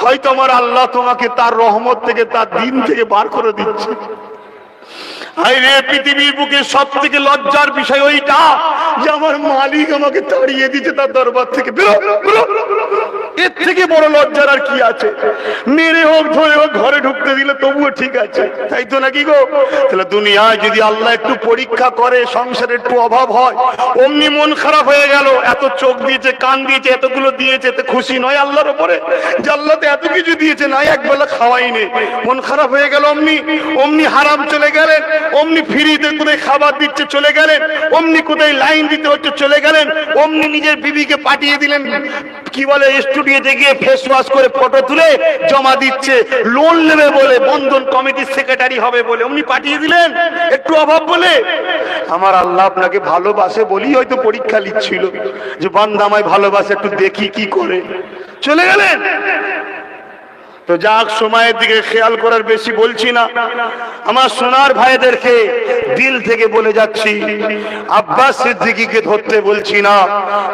হয়তো আমার আল্লাহ তোমাকে তার রহমত থেকে, তার দিন থেকে বার করে দিচ্ছে। আরে পৃথিবীর বুকে সব থেকে লজ্জার বিষয় ওইটা যে আমার মালিক আমাকে তাড়িয়ে দিচ্ছে তার দরবার থেকে। বেরো বেরো। এর থেকে বড় লজ্জার আর কি আছে? মেরে হোক ধরে হোক ঘরে ঢুকতে দিলে তবুও ঠিক আছে, তাই তো নাকি গো? তাহলে দুনিয়ায় যদি আল্লাহ একটু পরীক্ষা করে, সংসারে একটু অভাব হয়, অমনি মন খারাপ হয়ে গেল। এত চোখ দিয়েছে, কান দিয়েছে, এতগুলো দিয়েছে, এতে খুশি নয় আল্লাহর উপরে যে আল্লাহ তো এত কিছু দিয়েছে, নাই একবেলা খাওয়াই নেই, মন খারাপ হয়ে গেল। অমনি হারাম চলে গেলেন, অমনি ফ্রিতে কোথায় খাবার দিচ্ছে চলে গেলেন, অমনি কোথায় লাইন দিতে হচ্ছে চলে গেলেন, অমনি নিজের বিবিকে পাঠিয়ে দিলেন কি বলে স্টুডিওতে গিয়ে ফেস ওয়াশ করে ফটো তুলে জমা দিচ্ছে, লোন নেবে বলে, বন্ধন কমিটির সেক্রেটারি হবে বলে অমনি পাঠিয়ে দিলেন, একটু অভাব বলে। আমার আল্লাহ আপনাকে ভালোবাসে বলি হয়তো পরীক্ষা নিচ্ছিল যে বান্দা আমায় ভালোবাসে, একটু দেখি কি করে, চলে গেলেন। তো যাক, সময়ের দিকে খেয়াল করার বেশি বলছি না। আমার সোনার ভাইদেরকে দিল থেকে বলে যাচ্ছি, আব্বাস সিদ্দিকীকে ধরতে বলছি না,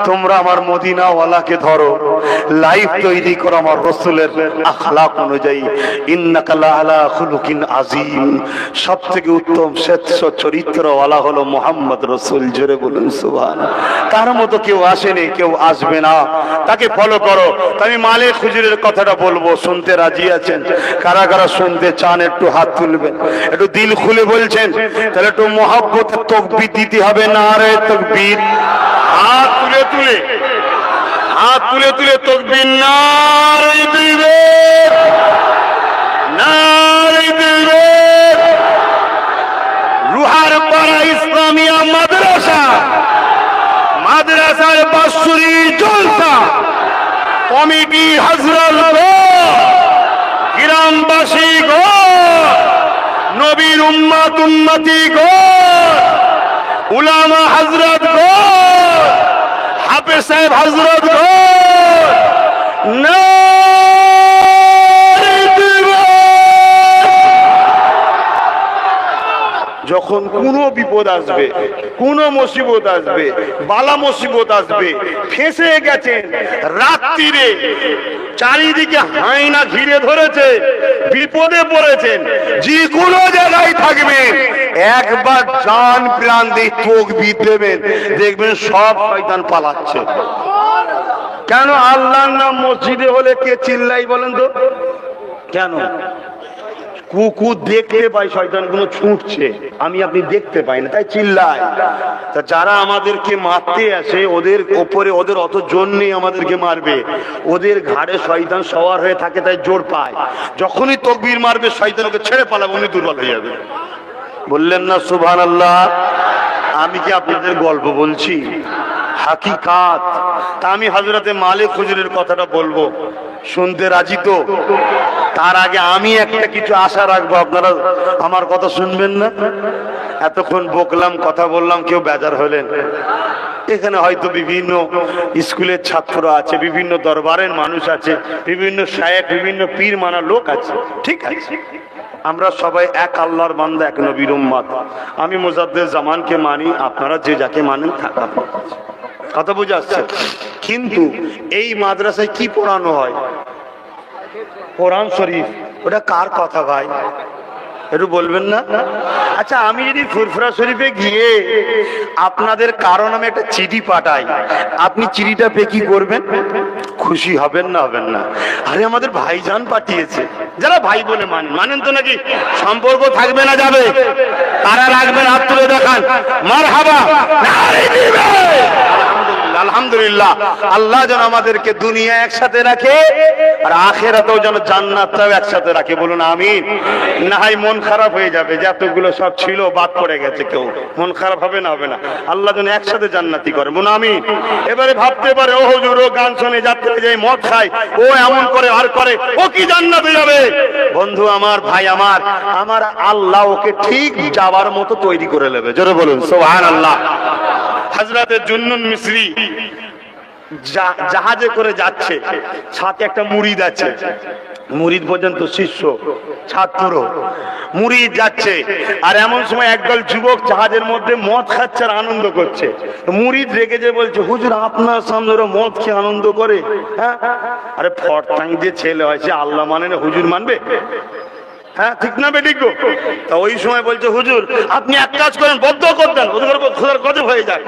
তোমরা আমার মদিনাওয়ালাকে ধরো। লাইফ তৈরি করো আমার রাসূলের আখলাক অনুযায়ী। ইন্নাকা লাআলা খুলুকিন আযীম। সবথেকে উত্তম শ্রেষ্ঠ চরিত্রওয়ালা হলো মুহাম্মদ রাসূল। জোরে বলুন সুবহানাল্লাহ। তার মতো কেউ আসেনি, কেউ আসবে না, তাকে ফলো করো। আমি মালিক হুজুরের কথাটা বলবো, শুনতে রাজি আছেন? কারা কারা শুনতে চান একটু হাত তুলবেন, একটু দিল খুলে বলছেন। তাহলে একটু মহব্বতে তাকবীর দিতে হবে, নারে তাকবীর। হাত তুলে তুলে তাকবীর, নারে তাকবীর, নারে তাকবীর। রুহার পাড়া ইসলামিয়া মাদ্রাসার বাৎসরিক জলসা কমিটি হযরত গ্রামবাসী গো, নবীর উম্মত উম্মতি গো, উলামা হযরত গো, হাফেজ সাহেব হযরত গো, যখন কোনো বিপদ আসবে, কোনো মুসিবত আসবে, বালা মুসিবত আসবে, ফেঁসে গেছেন রাত্রিরে, চারিদিকে হায়না ঘিরে ধরেছে, বিপদে পড়েছেন, যে কোনো জায়গায় থাকবেন, একবার জান প্রাণ দিয়ে তাকবীর দেবেন, দেখবেন সব শয়তান পালাচ্ছে। কেন? আল্লাহর নাম মসজিদে হলে কে চিল্লাই বলেন তো? কেন? কুকুর দেখতে পাই শয়তানগুলো ছুটছে, আমি আপনি দেখতে পাই না, তাই চিল্লাই। তা যারা আমাদেরকে মারতে আসে, ওদের ওপরে ওদের অত জোর নেই আমাদেরকে মারবে, ওদের ঘাড়ে শয়তান সওয়ার হয়ে থাকে, তাই জোর পায়। যখনই তাকবীর মারবে শয়তান ওকে ছেড়ে পালাবে, উনি দুর্বল হয়ে যাবে। বললেন না সুবহানাল্লাহ? আমি কি আপনাদের গল্প বলছি? হাকিকাত। তা আমি হযরতে মালিক হুজুরের কথাটা বলবো, শুনতে রাজি তো? তার আগে আমি একটা কিছু আশা রাখবো, আপনারা আমার কথা শুনবেন না? এতক্ষণ বকলাম, কথা বললাম, কেউ বেজার হলেন? এখানে হয়তো বিভিন্ন স্কুলের ছাত্র আছে, বিভিন্ন দরবারের মানুষ আছে, বিভিন্ন শায়েখ, বিভিন্ন পীর মানা লোক আছে, ঠিক আছে। আমরা সবাই এক আল্লাহর বান্দা, এক নবীর উম্মত। আমি মুজাদ্দেদ জামানকে মানি, আপনারা যে যাকে মানেন থাকা, কথা বুঝে আসছে? কিন্তু এই মাদ্রাসায় কি পড়ানো হয়? কোরআন শরীফ। ওটা কার কথা ভাই? একটু বলবেন না? আচ্ছা, আমি যদি ফুরফুরা শরীফে গিয়ে আপনাদের কারণ আমি একটা চিঠি পাঠাই, আপনি চিঠিটা পেয়ে কি করবেন? খুশি হবেন না হবেন না? আরে আমাদের ভাইজান পাঠিয়েছে, যারা ভাই বলে মানেন তো নাকি? সম্পর্ক থাকবে না যাবে? তারা রাখবেন, হাত তুলে দেখান, মারহাবা। আলহামদুলিল্লাহ। আল্লাহ যেন আমাদেরকে দুনিয়া একসাথে রাখে, আর আখিরাতেও যেন জান্নাতটাও একসাথে রাখে, বলুন আমিন। না হয় মন খারাপ হয়ে যাবে যে এতগুলো সব ছিল বাদ পড়ে গেছে, কেউ মন খারাপ হবে না? হবে না। আল্লাহ যেন একসাথে জান্নাতি করে, বলুন আমিন। এবারে ভাবতে পারে, ও হুজুর ও গান শুনে যাত্রা যায়, মদ খায়, ও এমন করে আর করে, ও কি জান্নাতে যাবে? বন্ধু আমার, ভাই আমার, আমার আল্লাহ ওকে ঠিক যাওয়ার মতো তৈরি করে নেবে। জোরে বলুন সুবহানাল্লাহ। হযরতে জুন্নুন মিসরি জাহাজে করে যাচ্ছে, সাথে একটা মুরিদ আছে, মুরিদ পর্যন্ত শিষ্য, ছাত্র, মুরিদ যাচ্ছে। আর এমন সময় একদল যুবক জাহাজের মধ্যে মদ খাচ্ছে আর আনন্দ করছে। মুরিদ রেগে যে বলছে, হুজুর আপনার সামনে ওরা মদ খেয়ে আনন্দ করে? হ্যাঁ, আরে ফরটাং যে ছেলে হয়, সে আল্লাহ মানে না হুজুর মানবে? হ্যাঁ ঠিক না বেঠিক গো? তা ওই সময় বলছে হুজুর আপনি এক কাজ করেন, বদ্ধ করতেন, ওদের খোদার গজব হয়ে যায়।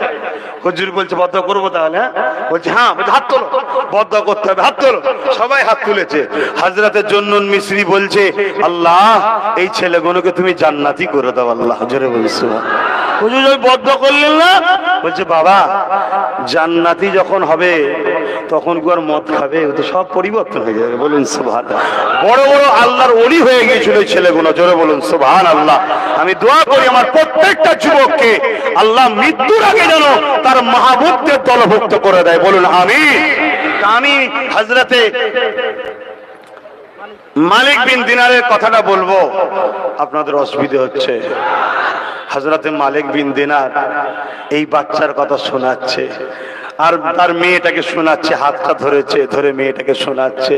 হুজুর বলছে বদ্ধ করবো তাহলে? হ্যাঁ বলছে হ্যাঁ। বলছে হাত তোলো, বদ্ধ করতে হবে, হাত তোলো। সবাই হাত তুলেছে। হযরতে জুন্নুন মিসরি বলছে আল্লাহ এই ছেলেগুলোকে তুমি জান্নাতি করে দাও আল্লাহ। জোরে বলছো হুজুর ওই বদ্ধ করলেন না? বলছে বাবা জান্নাতি যখন হবে তখন কি আর মদ খাবে? ও তো সব পরিবর্তন হয়ে যাবে। বলুন সুবহানাল্লাহ। বড় বড় আল্লাহর ওলি হয়ে গিয়েছিল এই ছেলেগুলো। জোরে বলুন সুবহানাল্লাহ। আমি দোয়া করি আমার প্রত্যেকটা যুবককে আল্লাহ মৃত্যুর আগে যেন তার মাহবুবকে দলভুক্ত করে দেয়। বলুন আমিন। আমি হযরতে মালিক বিন দিনারের কথাটা বলবো, আপনাদের অসুবিধা হচ্ছে। হযরতে মালিক বিন দিনার এই বাচ্চার কথা শোনাচ্ছে আর তার মেয়েটাকে শোনাচ্ছে, হাতটা ধরেছে, ধরে মেয়েটাকে শোনাচ্ছে।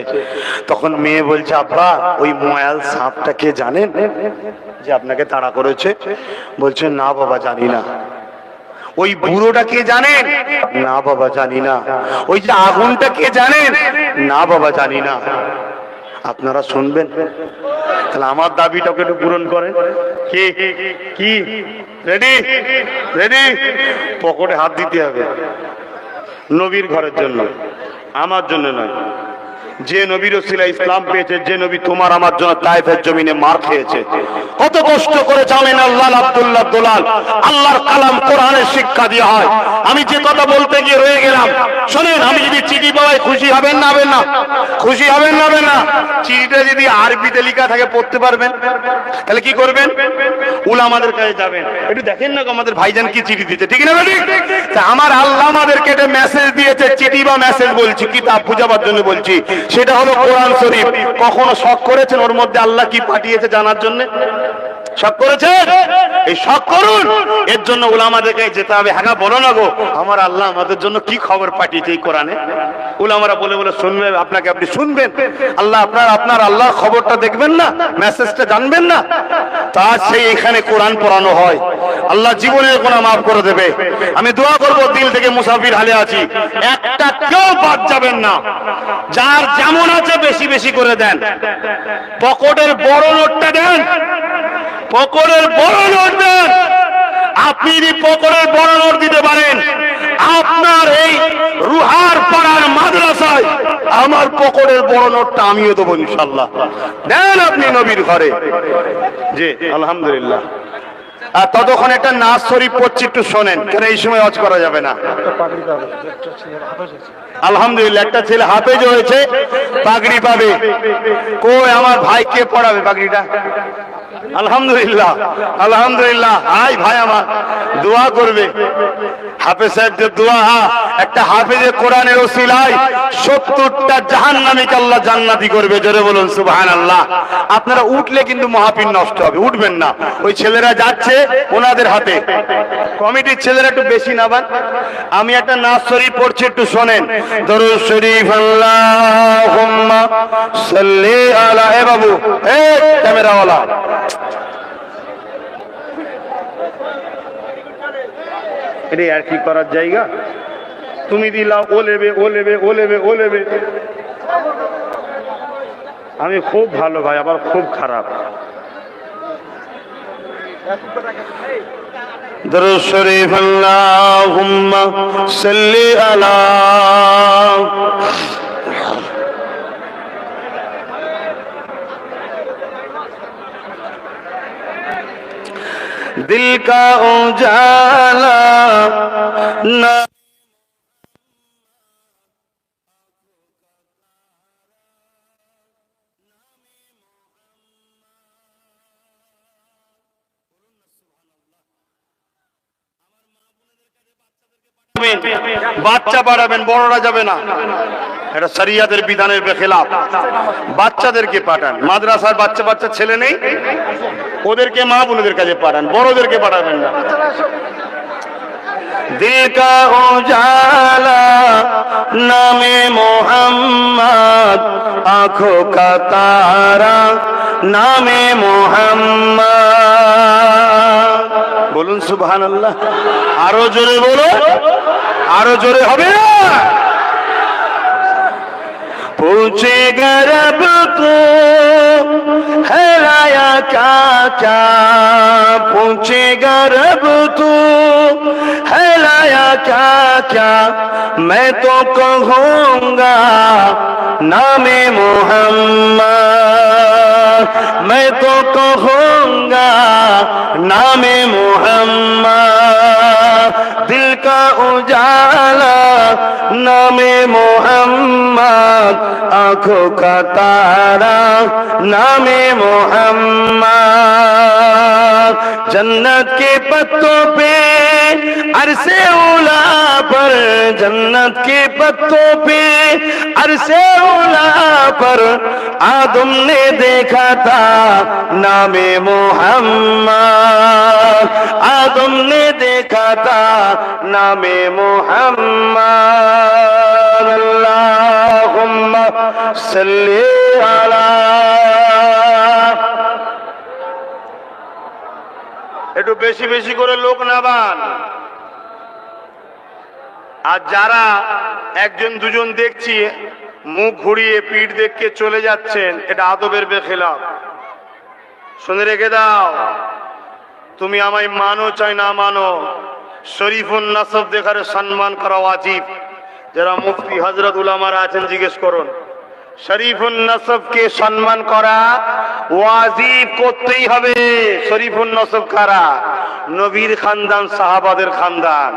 তখন মেয়ে বলছে আব্বা ওই ময়াল সাপটা কে জানেন যে আপনাকে তাড়া করেছে? বলছে না বাবা জানি না। ওই বুড়োটা কে জানেন? না বাবা জানি না। ওই যে আগুনটা কে জানেন? না বাবা জানি না। আপনারা শুনবেন? তাহলে আমার দাবিটাকে একটু পূরণ করেন। কি কি রেডি? রেডি? পকেটে হাত দিতে হবে। নবীর ঘরের জন্য, আমার জন্য নয়। যে নবীর ওসিলায় ইসলাম পেয়েছে, যে নবী তোমার আমার জন্য তায়েফের জমিনে মার খেয়েছে, কত কষ্ট করে জানেন আল্লাহ আব্দুল্লাহ দুলাল আল্লাহর কালাম কোরআনের শিক্ষা দেওয়া হয়। আমি যে কথা বলতে গিয়ে রয়ে গেলাম, শোনেন। আমি যদি চিঠি পাওয়াই খুশি হবেন না? হবেন না? খুশি হবেন না? হবেন না? চিঠিটা যদি আরবিতে লেখা থাকে পড়তে পারবেন, তাহলে কি করবেন? উলামাদের কাছে যাবেন। একটু দেখেন না আমাদের ভাইজান কি চিঠি দিতে, ঠিক না? তা আমার আল্লাহ আমাদেরকে একটা মেসেজ দিয়েছে, চিঠি বা মেসেজ বলছি, কিতাব বুঝাবার জন্য বলছি। সেটা হলো কোরআন শরীফ। কখনো শক করেছেন ওর মধ্যে আল্লাহ কি পাঠিয়েছে জানার জন্য? শক করেছেন? এই শক করুন। এর জন্য উলামাদেরকে যেতে হবে। হ্যাঁ বলো না গো আমার আল্লাহ আমাদের জন্য কি খবর পাঠিয়েছে এই কোরআনে? উলামারা বলে বলে শুনবে, আপনাকে আপনি শুনবেন। আল্লাহ আপনার আল্লাহর খবরটা দেখবেন না, মেসেজটা জানবেন না? তা সেই এখানে কোরআন পড়ানো হয়। আল্লাহ জীবনের গুনাহ মাফ করে দেবে। আমি দোয়া করব, দিল থেকে মুসাফির হালে আছি, একটা কেউ বাদ যাবেন না। যার যেমন আছে বেশি বেশি করে দেন। পকেটের বড় নোটটা দেন, পকেটের বড় নোট দেন। আপনি যদি পকেটের বড় নোট দিতে পারেন, আপনার এই রুহার পাড়ার মাদ্রাসায় আমার পকেটের বড় নোটটা আমিও দেবো ইনশাআল্লাহ। দেন আপনি নবীর ঘরে। জি আলহামদুলিল্লাহ। আর ততক্ষণ একটা নাচ শরীফ পড়ছি, একটু শোনেন, কেন এই সময় ওয়াজ করা যাবে না। আলহামদুলিল্লাহ একটা ছেলে হাফেজ হয়েছে, পাগড়ি পাবে। কই আমার ভাই কে পড়াবে পাগড়িটা? আলহামদুলিল্লাহ আলহামদুলিল্লাহ। আই ভাই আমার দোয়া করবে। হাফেজ সাহেবদের দোয়া, একটা হাফেজে কোরআনের ওসিলায় 70টা জাহান্নামীকে আল্লাহ জান্নাতি করবে। জোরে বলুন সুবহানাল্লাহ। আপনারা উঠলে কিন্তু মাহফিল নষ্ট হবে, উঠবেন না। ওই ছেলেরা যাচ্ছে ওনাদের হাতে, কমিটির ছেলেরা একটু বেশি নাবান। আমি একটা নাচ শরীফ পড়ছি, একটু শোনেন। দরুদ শরীফ আল্লাহুম্মা সাল্লি আলা। এ বাবু, এ ক্যামেরাওয়ালা, এটা আর কি করার জায়গা? তুমি দিলাও ও লেবে ও লেবে ও লেবে ও লেবে। আমি খুব ভালো ভাই, আবার খুব খারাপ। দরুদ শরীফ আল্লাহুম্মা সাল্লি আলা। दिल का उजाला ना বাচ্চা পাঠাবেন, বড়রা যাবে না। এটা শরিয়াতের বিধানের খেলাফ। বাচ্চাদেরকে পাঠান। মাদ্রাসার বাচ্চা বাচ্চা ছেলে নেই, ওদেরকে মা বোনদের কাছে পাঠান, বড়দেরকে পাঠাবেন না। दिल का उजाला नामे मोहम्मद, आंखों का तारा नामे मोहम्मद। बोलून सुबहानाल्लाह। आरो जोरे बोलो, आरो जोरे হবে না। पूछेगा रब तो है लाया क्या क्या, पूछेगा रब तो है लाया क्या क्या, मैं तो कहूँगा नामे मोहम्मद, मैं तो कहूँगा नामे मोहम्मद, दिल का उजाला नामे मोहम्मद, आंखों का तारा नामे मोहम्मद, जन्नत के पत्तों पे अरसे उला पर, जन्नत के पत्तों पे अरसे उला पर आदम ने देखा था नामे मोहम्मद, आदम ने देखा था नामे मोहम्मद। अल्लाहुम्मा सल्ली अला। একটু বেশি বেশি করে লোক নামান। আর যারা একজন দুজন দেখছি মুখ ঘুরিয়ে পিঠ দেখকে চলে যাচ্ছেন, এটা আদবের বেখেলাফ। শুনে রেখে দাও, তুমি আমায় মানো চাই না মানো, শরীফুন নাসব দেখার সম্মান করা ওয়াজিব। যারা মুফতি হযরত উলামারা আছেন জিজ্ঞেস করুন, শরীফুন নাসবকে সম্মান করা ওয়াজিব, করতেই হবে। শরীফুন নাসব কারা? নবীর খানদান, সাহাবাদের খানদান।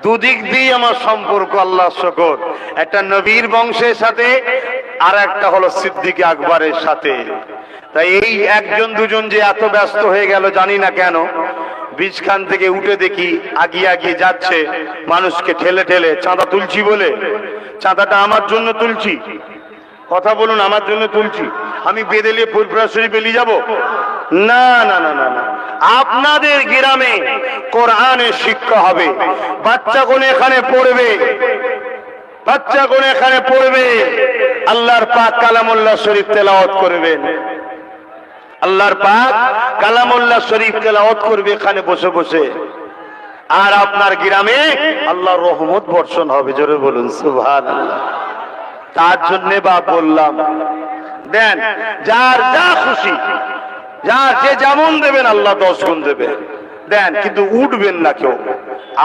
দুদিক দিয়ে আমার সম্পর্ক, আল্লাহ শুকর। একটা নবীর বংশের সাথে আর একটা হলো সিদ্দিক আকবরের সাথে। তাই এই একজন দুজন যে এত ব্যস্ত হয়ে গেল জানি না কেন, বীজখান থেকে উঠে দেখি আগিয়ে আগিয়ে যাচ্ছে মানুষকে ঠেলে ঠেলে, চাঁদা তুলছি বলে। চাঁদাটা আমার জন্য তুলছি? কথা বলুন, আমার জন্য তুলছি? আমি বেদেলিয়ে ফুরফুরা শরীফে নিয়ে যাব? না না না না না, আপনাদের গ্রামে কোরআনের শিক্ষা হবে, বাচ্চাগুলো এখানে পড়বে, বাচ্চাগুলো এখানে পড়বে, আল্লাহর পাক কালামুল্লাহ শরীফ তেলাওয়াত করবেন, আল্লাহর পাক কালামুল্লাহ শরীফ তেলাওয়াত করবে এখানে বসে বসে। আর আপনার গ্রামে আল্লাহর রহমত বর্ষণ হবে। জোরে বলুন সুবহানাল্লাহ। তার জন্য বা বললাম, দেন যার যা খুশি, যার যে যেমন দেবেন আল্লাহ 10 গুণ দেবে, দেন, কিন্তু উঠবেন না কেউ,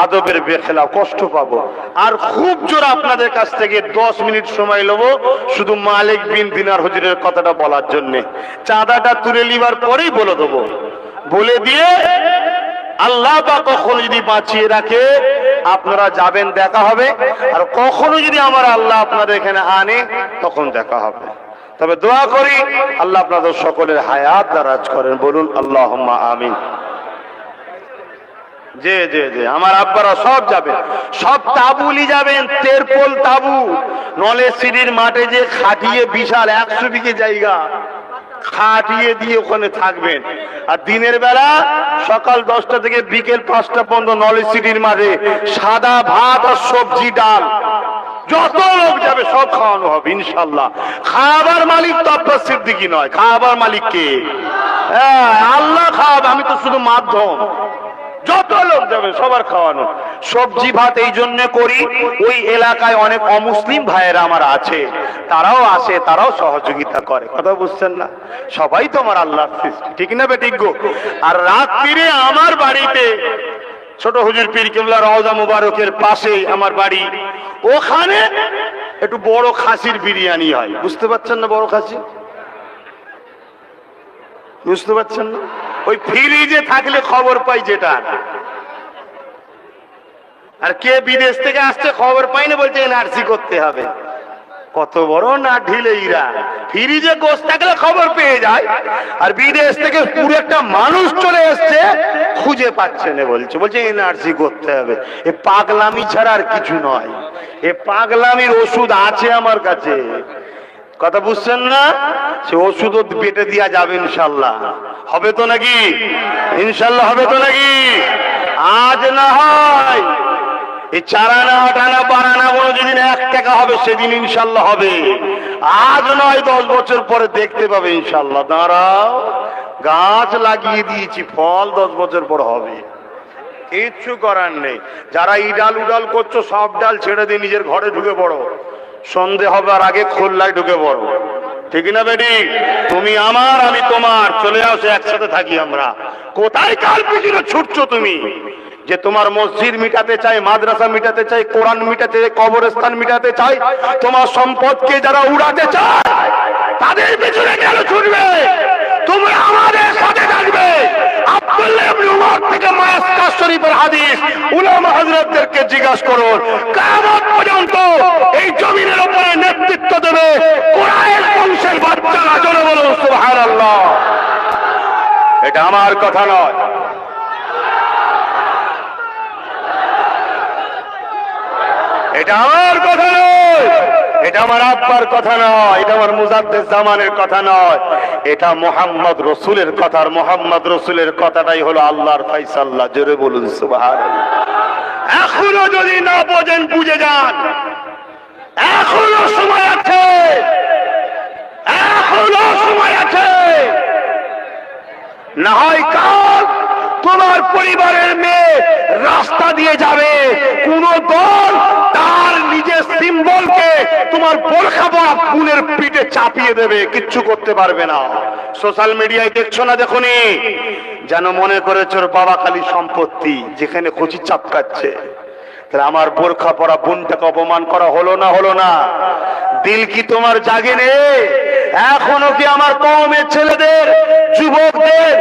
আদবের বেখেলা, কষ্ট পাবো। আর খুব জোর আপনাদের কাছ থেকে 10 মিনিট সময় নেব শুধু মালিক বিন দিনার হুজুরের কথাটা বলার জন্য। চাঁদাটা তুলে লিবার পরেই বলে দেবো, বলে দিয়ে আল্লাহ বা কখনো যদি বাঁচিয়ে রাখে আপনারা যাবেন, দেখা হবে। আর কখনো যদি আমার আল্লাহ আপনাদের এখানে আনে তখন দেখা হবে। তবে দোয়া করি আল্লাহ আপনাদের সকলের হায়াত দারাজ করেন। বলুন আল্লাহুম্মা আমিন। যে যে যে আমার আব্বারা সব যাবেন, সব তাবুলি যাবেন, তেরপোল তাবু, নলেজ সিটির মাঠে যে খাটিয়ে বিশাল 100 বিঘে জায়গা খাটিয়ে দিয়ে ওখানে থাকবেন। আর দিনের বেলা সকাল 10টা থেকে বিকেল 5টা পর্যন্ত নলেজ সিটির মাঠে সাদা ভাত আর সবজি ডাল, যত লোক যাবে সব খাওয়ানো হবে ইনশাল্লাহ। খাবার মালিক তো আব্বাস সিদ্দিকী নয়, খাবার মালিক কে? হ্যাঁ, আল্লাহ খাওয়াবে, আমি তো শুধু মাধ্যম। যত লোক যাবে সবার খাওয়ানো। সবজি ভাত এই জন্য করি, ওই এলাকায় অনেক অমুসলিম ভাইয়েরা আমার আছে, তারাও আসে, তারাও সহযোগিতা করে। কথা বুঝছেন না? সবাই তো আমার আল্লাহর সৃষ্টি, ঠিক না বেঠিক গো? আর রাত্রিরে আমার বাড়িতে ছোট হুজুর পীর কেবলা রওজা মুবারকের পাশেই আমার বাড়ি, ওখানে একটু বড় খাসির বিরিয়ানি হয়। বুঝতে পারছেন না? বড় খাসি বুঝতে পারছেন না? ওই ফ্রিজে থাকলে খবর পাই যেটা। আর কে বিদেশ থেকে আসছে খবর পাই না, বলছে এনআরসি করতে হবে। কত বড় না ঢিলেইরা, ফ্রিজে গোশ থাকলে খবর পেয়ে যায়, আর বিদেশ থেকে পুরো একটা মানুষ চলে এসছে, খুঁজে পাচ্ছে না, বলছে এনআরসি করতে হবে। এ পাগলামি ছাড়া আর কিছু নয়। এ পাগলামির ওষুধ আছে আমার কাছে। কথা বুঝছেন না? সে ওষুধও পেটে দিয়া যাবে ইনশাল্লাহ। হবে তো নাকি? ইনশাল্লাহ হবে তো নাকি? আজ না হয় এই 4 আনা 8 আনা 12 আনা কোনো যেদিন 1 টাকা হবে সেদিন ইনশাল্লাহ হবে। আজ নয় 10 বছর পরে দেখতে পাবে ইনশাল্লাহ। দাঁড়াও, গাছ লাগিয়ে দিয়েছি, ফল 10 বছর পর হবে। কিচ্ছু করার নেই। যারা ইডাল উডাল করছো সব ডাল ছেড়ে দিয়ে নিজের ঘরে ঢুকে পড়ো। সন্ধে হবার আগে খুলনায় ঢুকে পড়ো, ঠিক না বেটি? তুমি আমার, আমি তোমার, চলে আসো একসাথে থাকি আমরা। কোথায় কাল পিছনে ছুটছো তুমি? যে তোমার মসজিদ মিটাতে চাই, মাদ্রাসা মিটাতে চাই, কোরআন মিটাতে চাই, কবরস্থান মিটাতে চাই, তোমার সম্পদকে যারা উড়াতে চায় তাদের পিছনে কেন ছুটবে? তুমি আমাদের সাথে থাকবে। আব্দুল্লাহ ইবনে উমর থেকে মাসকাস শরীফের হাদিস উলামা হযরতদেরকে জিজ্ঞাসা করুন, কিয়ামত পর্যন্ত এই জমিনের উপরে নেতৃত্ব দেবে কুরাইশ বংশের বাচ্চারা। জোরে বলুন সুবহানাল্লাহ। এটা আমার কথা নয়, এটা আমার কথা নয়, এটা আমার আব্বার কথা নয়, এটা আমার মুজাদ্দেদ জামানের কথা নয়, এটা মুহাম্মদ রাসূলের কথা। আর মুহাম্মদ রাসূলের কথাটাই হলো আল্লাহর ফায়সালা। জোরে বলুন সুবহানাল্লাহ। এখনো যদি না বোঝেন, বুঝে যান, এখনো সময় আছে, এখনো সময় আছে। না হয় কাল তোমার পরিবারের মেয়ে রাস্তা দিয়ে যাবে, কোন দল তার নিজের সিম্বলকে তোমার বোরখা পরা বোনের পিঠে চাপিয়ে দেবে, কিচ্ছু করতে পারবে না। সোশ্যাল মিডিয়ায় দেখছো না? দেখুনি যেন মনে করেছ ওর বাবা খালি সম্পত্তি, যেখানে খুশি চাপকাচ্ছে। তাহলে আমার বোরখা পরা বোনটাকে অপমান করা হলো না? হলো না? দিল কি তোমার জাগে নেই? এখনো কি আমার কওমের ছেলেদের, যুবকদের